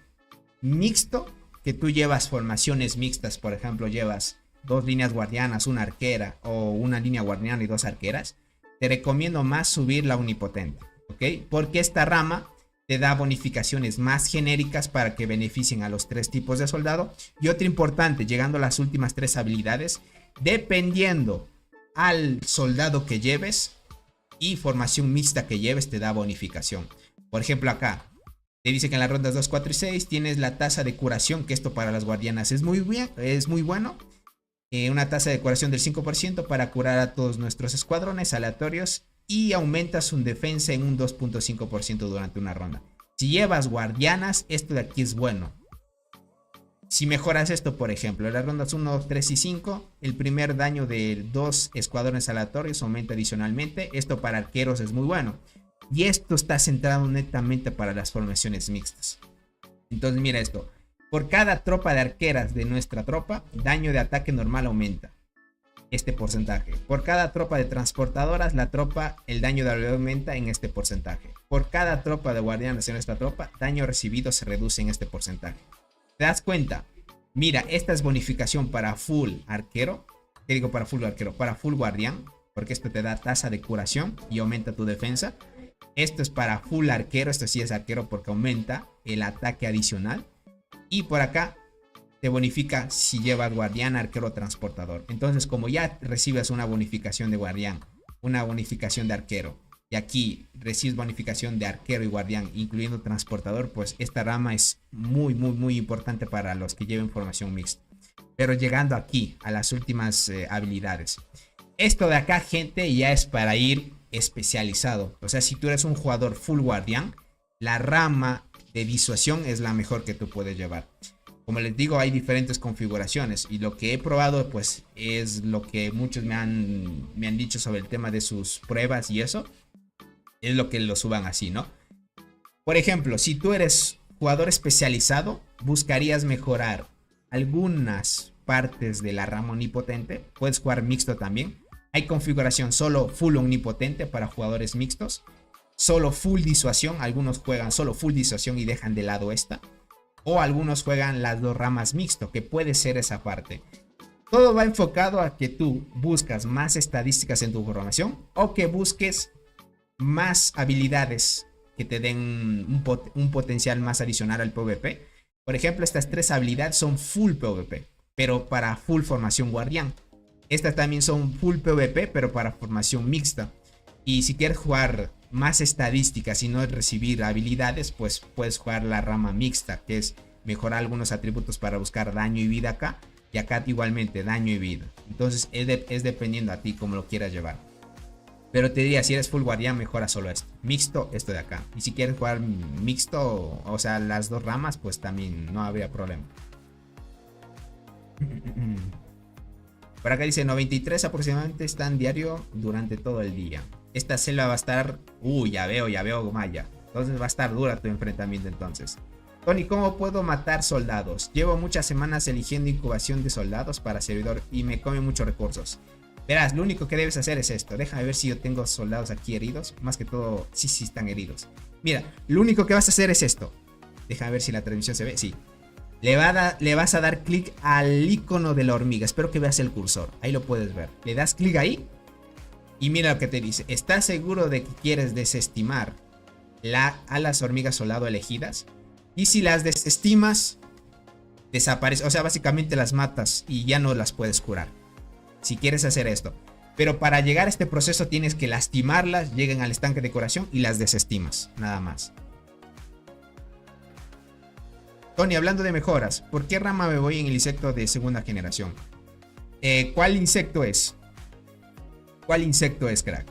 mixto, que tú llevas formaciones mixtas, por ejemplo, llevas 2 líneas guardianas, una arquera o una línea guardiana y 2 arqueras, te recomiendo más subir la omnipotente, ¿ok? Porque esta rama te da bonificaciones más genéricas para que beneficien a los 3 tipos de soldado. Y otra importante, llegando a las últimas 3 habilidades, dependiendo al soldado que lleves y formación mixta que lleves, te da bonificación. Por ejemplo, acá te dice que en las rondas 2, 4 y 6 tienes la tasa de curación, que esto para las guardianas es muy bueno. Una tasa de curación del 5% para curar a todos nuestros escuadrones aleatorios. Y aumenta su defensa en un 2.5% durante una ronda. Si llevas guardianas, esto de aquí es bueno. Si mejoras esto, por ejemplo, en las rondas 1, 3 y 5, el primer daño de 2 escuadrones aleatorios aumenta adicionalmente. Esto para arqueros es muy bueno. Y esto está centrado netamente para las formaciones mixtas. Entonces mira esto. Por cada tropa de arqueras de nuestra tropa, daño de ataque normal aumenta este porcentaje. Por cada tropa de transportadoras, el daño de habilidad aumenta en este porcentaje. Por cada tropa de guardianes en nuestra tropa, daño recibido se reduce en este porcentaje. ¿Te das cuenta? Mira, esta es bonificación para full arquero. ¿Qué digo para full arquero? Para full guardián, porque esto te da tasa de curación y aumenta tu defensa. Esto es para full arquero, esto sí es arquero porque aumenta el ataque adicional. Y por acá te bonifica si llevas guardián, arquero o transportador. Entonces, como ya recibes una bonificación de guardián, una bonificación de arquero, y aquí recibes bonificación de arquero y guardián, incluyendo transportador, pues esta rama es muy importante para los que lleven formación mixta. Pero llegando aquí a las últimas habilidades. Esto de acá, gente, ya es para ir especializado. O sea, si tú eres un jugador full guardián, la rama de disuasión es la mejor que tú puedes llevar. Como les digo, hay diferentes configuraciones y lo que he probado pues es lo que muchos me han dicho sobre el tema de sus pruebas y eso. Es lo que lo suban así, ¿no? Por ejemplo, si tú eres jugador especializado, buscarías mejorar algunas partes de la rama omnipotente. Puedes jugar mixto también. Hay configuración solo full omnipotente para jugadores mixtos. Solo full disuasión. Algunos juegan solo full disuasión y dejan de lado esta. O algunos juegan las dos ramas mixto, que puede ser esa parte. Todo va enfocado a que tú buscas más estadísticas en tu formación o que busques más habilidades que te den un potencial más adicional al PvP. Por ejemplo, estas 3 habilidades son full PvP, pero para full formación guardián. Estas también son full PvP, pero para formación mixta. Y si quieres jugar más estadísticas y no recibir habilidades, pues puedes jugar la rama mixta, que es mejorar algunos atributos para buscar daño y vida acá. Y acá igualmente daño y vida. Entonces es dependiendo a ti cómo lo quieras llevar. Pero te diría, si eres full guardián, mejora solo esto. Mixto, esto de acá. Y si quieres jugar mixto, o sea, las dos ramas, pues también no habría problema. Por acá dice 93 aproximadamente están diario durante todo el día. Esta selva va a estar... ya veo Maya. Entonces va a estar dura tu enfrentamiento entonces. Tony, ¿cómo puedo matar soldados? Llevo muchas semanas eligiendo incubación de soldados para servidor y me come muchos recursos. Verás, lo único que debes hacer es esto. Déjame ver si yo tengo soldados aquí heridos. Más que todo, sí están heridos. Mira, lo único que vas a hacer es esto. Déjame ver si la transmisión se ve. Sí. Le vas a dar clic al icono de la hormiga. Espero que veas el cursor. Ahí lo puedes ver. Le das clic ahí. Y mira lo que te dice. ¿Estás seguro de que quieres desestimar a las hormigas soldado elegidas? Y si las desestimas, desaparecen. O sea, básicamente las matas y ya no las puedes curar. Si quieres hacer esto. Pero para llegar a este proceso tienes que lastimarlas, lleguen al estanque de curación y las desestimas. Nada más. Tony, hablando de mejoras, ¿por qué rama me voy en el insecto de segunda generación? ¿Cuál insecto es? ¿Cuál insecto es, crack?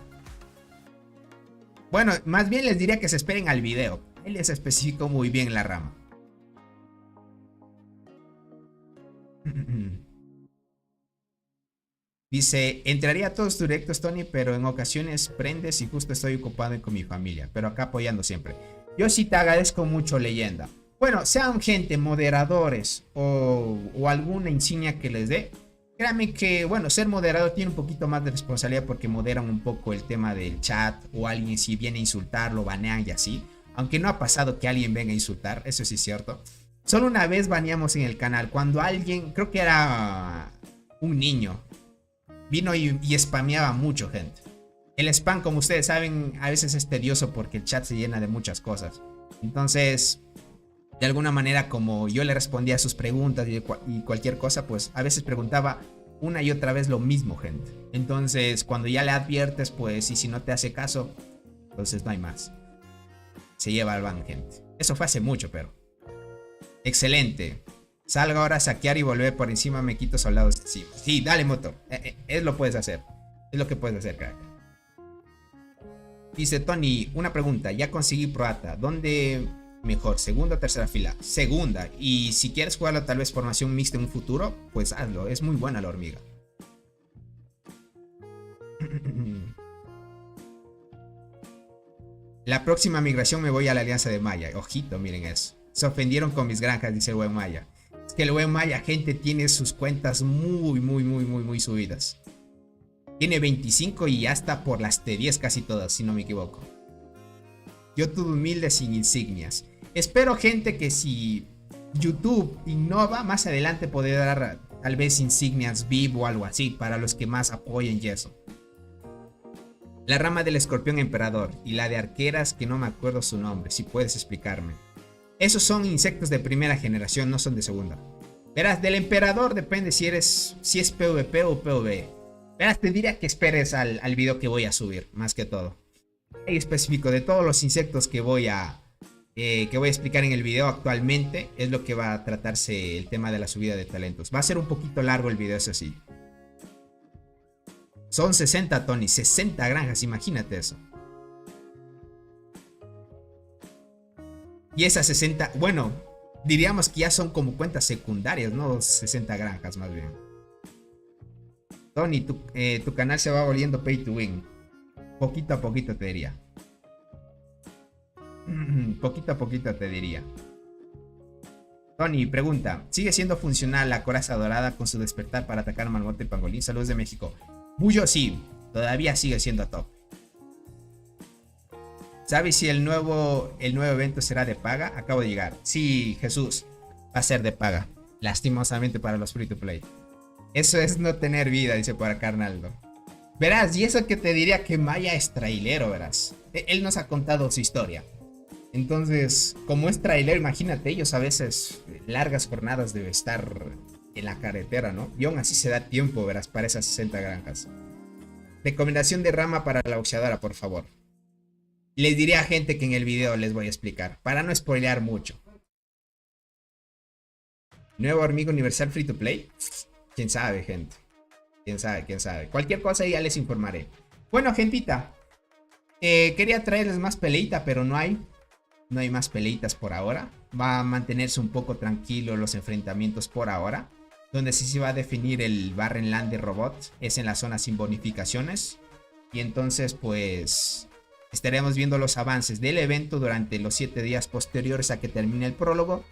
Bueno, más bien les diría que se esperen al video. Ahí les especifico muy bien la rama. Dice, entraría a todos tus directos, Tony, pero en ocasiones prendes y justo estoy ocupado con mi familia, pero acá apoyando siempre. Yo sí te agradezco mucho, leyenda. Bueno, sean gente, moderadores o alguna insignia que les dé. Créanme que, bueno, ser moderador tiene un poquito más de responsabilidad porque moderan un poco el tema del chat o alguien si viene a insultar, lo banean y así. Aunque no ha pasado que alguien venga a insultar, eso sí es cierto. Solo una vez baneamos en el canal cuando alguien, creo que era un niño, vino y spameaba mucho gente. El spam, como ustedes saben, a veces es tedioso porque el chat se llena de muchas cosas. Entonces, de alguna manera, como yo le respondía a sus preguntas y cualquier cosa, pues a veces preguntaba una y otra vez lo mismo, gente. Entonces, cuando ya le adviertes, pues, y si no te hace caso, entonces no hay más. Se lleva al ban, gente. Eso fue hace mucho, pero... Excelente. Salga ahora a saquear y volver por encima, me quito soldados encima. Sí, dale, moto. Es lo puedes hacer. Es lo que puedes hacer, crack. Dice Tony, una pregunta. Ya conseguí Proata. ¿Dónde mejor? ¿Segunda o tercera fila? Segunda. Y si quieres jugarlo tal vez formación mixta en un futuro, pues hazlo. Es muy buena la hormiga. La próxima migración me voy a la Alianza de Maya. Ojito, miren eso. Se ofendieron con mis granjas, dice el buen Maya. Es que el buen Maya, gente, tiene sus cuentas muy subidas. Tiene 25 y ya está por las T10 casi todas, si no me equivoco. YouTube humilde sin insignias. Espero, gente, que si YouTube innova, más adelante podré dar tal vez insignias VIP o algo así para los que más apoyen y eso. La rama del escorpión emperador y la de arqueras que no me acuerdo su nombre, si puedes explicarme. Esos son insectos de primera generación, no son de segunda. Verás, del emperador depende si es PvP o PvE. Verás, te diría que esperes al video que voy a subir, más que todo. Ahí específico de todos los insectos que voy a explicar en el video actualmente, es lo que va a tratarse el tema de la subida de talentos. Va a ser un poquito largo el video, eso sí. Son 60, Tony, 60 granjas, imagínate eso. Y esas 60, bueno, diríamos que ya son como cuentas secundarias, no 60 granjas más bien. Tony, tu canal se va volviendo pay to win. Poquito a poquito te diría. Poquito a poquito te diría. Tony pregunta, ¿sigue siendo funcional la coraza dorada con su despertar para atacar marmota y pangolín? Saludos de México. Buyo sí, todavía sigue siendo top. ¿Sabes si el nuevo evento será de paga? Acabo de llegar. Sí, Jesús, va a ser de paga. Lastimosamente para los free to play. Eso es no tener vida, dice por acá Arnaldo. Verás, y eso que te diría que Maya es trailero, verás. Él nos ha contado su historia. Entonces, como es trailero, imagínate, ellos a veces largas jornadas debe estar en la carretera, ¿no? Y aún así se da tiempo, verás, para esas 60 granjas. Recomendación de rama para la boxeadora, por favor. Les diré a gente que en el video les voy a explicar, para no spoilear mucho. ¿Nuevo hormiga universal free to play? ¿Quién sabe, gente? ¿Quién sabe? ¿Quién sabe? Cualquier cosa ya les informaré. Bueno, gentita. Quería traerles más peleita, pero no hay. No hay más peleitas por ahora. Va a mantenerse un poco tranquilo los enfrentamientos por ahora. Donde sí se va a definir el Barrenland de Robot. Es en la zona sin bonificaciones. Y entonces pues estaremos viendo los avances del evento durante los 7 días posteriores a que termine el prólogo.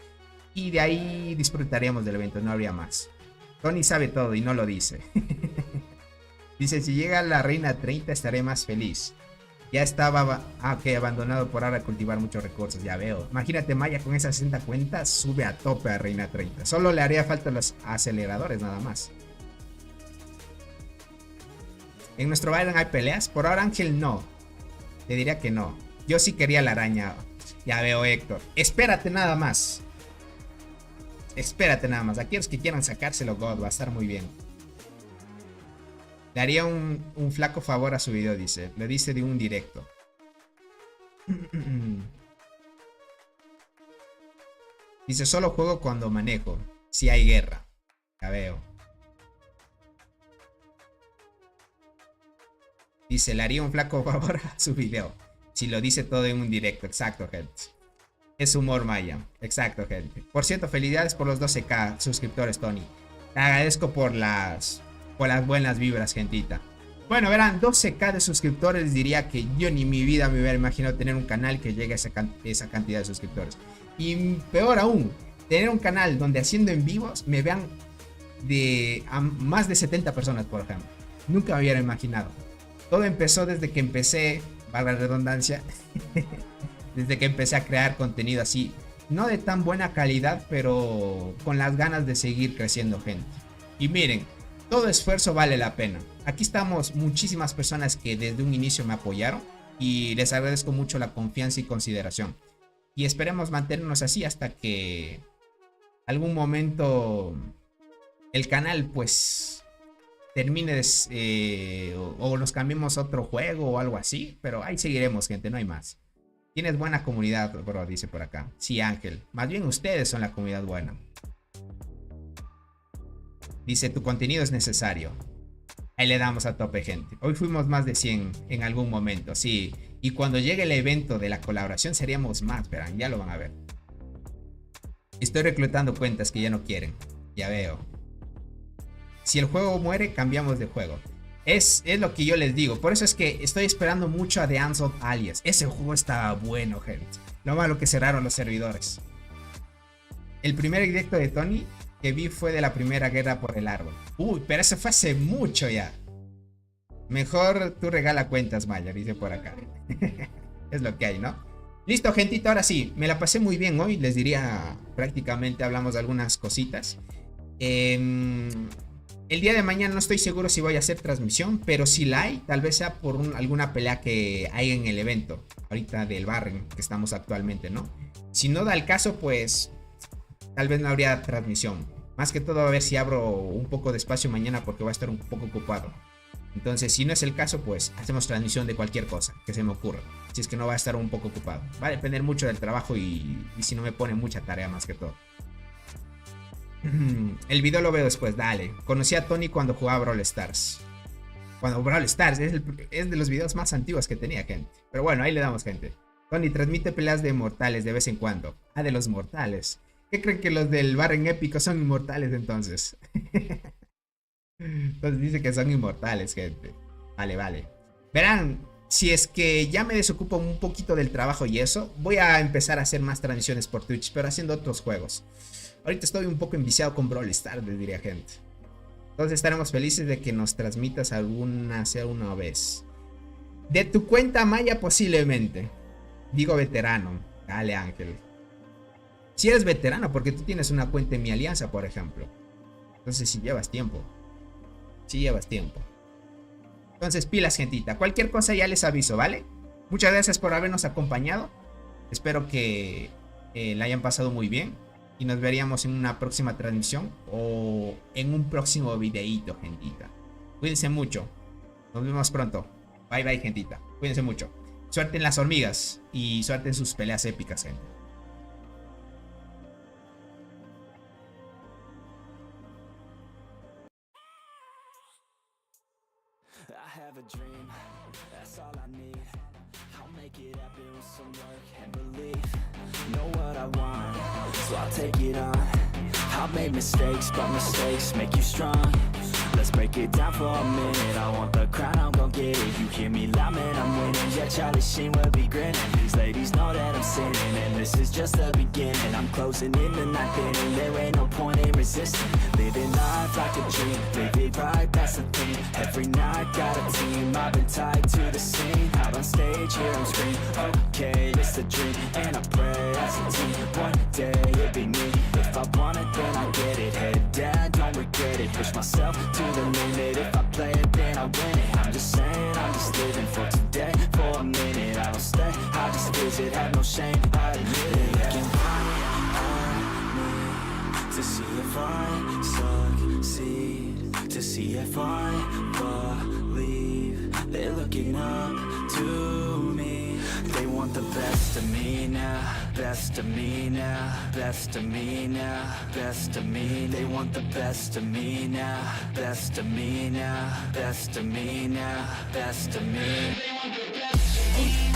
Y de ahí disfrutaremos del evento, no habría más. Tony sabe todo y no lo dice. Dice, si llega la reina 30 estaré más feliz. Ya estaba abandonado por ahora cultivar muchos recursos, ya veo. Imagínate Maya con esas 60 cuentas, sube a tope a reina 30. Solo le haría falta los aceleradores nada más. En nuestro Byron hay peleas. Por ahora Ángel no. Te diría que no. Yo sí quería la araña. Ya veo Héctor. Espérate nada más. Espérate nada más. Aquellos que quieran sacárselo, God, va a estar muy bien. Le haría un flaco favor a su video, dice. Le dice de un directo. Dice, solo juego cuando manejo. Si hay guerra. Ya veo. Dice, le haría un flaco favor a su video. Si lo dice todo en un directo. Exacto, gente. Es humor maya. Exacto, gente. Por cierto, felicidades por los 12k suscriptores, Tony. Te agradezco por las buenas vibras, gentita. Bueno, verán, 12k de suscriptores. Diría que yo ni en mi vida me hubiera imaginado tener un canal que llegue a esa cantidad de suscriptores. Y peor aún, tener un canal donde haciendo en vivos me vean a más de 70 personas, por ejemplo. Nunca me hubiera imaginado. Todo empezó desde que empecé, valga la redundancia, desde que empecé a crear contenido así, no de tan buena calidad, pero con las ganas de seguir creciendo, gente. Y miren, todo esfuerzo vale la pena. Aquí estamos muchísimas personas que desde un inicio me apoyaron y les agradezco mucho la confianza y consideración. Y esperemos mantenernos así hasta que algún momento el canal pues termine o nos cambiemos a otro juego o algo así, pero ahí seguiremos, gente, no hay más. Tienes buena comunidad, bro, dice por acá. Sí, Ángel, más bien ustedes son la comunidad buena. Dice, tu contenido es necesario. Ahí le damos a tope, gente. Hoy fuimos más de 100 en algún momento, sí. Y cuando llegue el evento de la colaboración seríamos más, verán, ya lo van a ver. Estoy reclutando cuentas que ya no quieren. Ya veo. Si el juego muere, cambiamos de juego. Es lo que yo les digo. Por eso es que estoy esperando mucho a The Unsolved Alias. Ese juego está bueno, gente. Lo malo que cerraron los servidores. El primer directo de Tony que vi fue de la primera guerra por el árbol. Uy, pero eso fue hace mucho ya. Mejor tú regala cuentas, Maya, dice por acá. Es lo que hay, ¿no? Listo, gentita, ahora sí. Me la pasé muy bien hoy. Les diría, prácticamente hablamos de algunas cositas. El día de mañana no estoy seguro si voy a hacer transmisión, pero si la hay, tal vez sea por alguna pelea que hay en el evento. Ahorita del Barren que estamos actualmente, ¿no? Si no da el caso, pues tal vez no habría transmisión. Más que todo a ver si abro un poco de espacio mañana porque voy a estar un poco ocupado. Entonces, si no es el caso, pues hacemos transmisión de cualquier cosa que se me ocurra. Si es que no va a estar un poco ocupado. Va a depender mucho del trabajo y si no me pone mucha tarea más que todo. El video lo veo después, dale. Conocí a Tony cuando jugaba Brawl Stars. Cuando Brawl Stars es de los videos más antiguos que tenía, gente. Pero bueno, ahí le damos, gente. Tony transmite peleas de mortales de vez en cuando. Ah, de los mortales. ¿Qué creen que los del Barren épico son inmortales entonces? Entonces dice que son inmortales, gente. Vale, vale. Verán, si es que ya me desocupo un poquito del trabajo y eso, voy a empezar a hacer más transmisiones por Twitch, pero haciendo otros juegos. Ahorita estoy un poco enviciado con Brawl Stars, les diría, gente. Entonces estaremos felices de que nos transmitas alguna sea una vez. De tu cuenta Maya posiblemente. Digo veterano. Dale, Ángel. Si eres veterano, porque tú tienes una cuenta en mi alianza, por ejemplo. Entonces si llevas tiempo. Si llevas tiempo. Entonces pilas, gentita. Cualquier cosa ya les aviso, ¿vale? Muchas gracias por habernos acompañado. Espero que la hayan pasado muy bien. Y nos veríamos en una próxima transmisión o en un próximo videíto, gentita. Cuídense mucho. Nos vemos pronto. Bye bye, gentita. Cuídense mucho. Suerte en las hormigas y suerte en sus peleas épicas, gente. I have a dream, that's all I need. I'll make it happen with some work and belief. Know what I want, so I'll take it on. I'll make mistakes, but mistakes make you strong. Let's break it down for a minute. I want the crown, I'm gon' get it. You hear me loud, man, I'm winning. Yeah, Charlie Sheen will be grinning. These ladies know that I'm sinning, and this is just the beginning. I'm closing in the night inning. There ain't no point in resisting. Living life like a dream, live it right, that's the thing. Every night got a team, I've been tied to the scene. Out on stage, here I'm screaming. Okay, it's a dream, and I pray as a team. One day it'll be me. If I want it, then I get it. Head down, don't regret it. Push myself to the limit. If I play it, then I win it. I'm just saying, I'm just living for today. For a minute, I don't stay, I just visit. Have no shame, I admit it. Looking right on me to see if I succeed, to see if I believe. They're looking up to me. They want the best of me now, best of me now, best of me now, best of me. They want the best of me now, best of me now, best of me now, best of me. They want the best of me.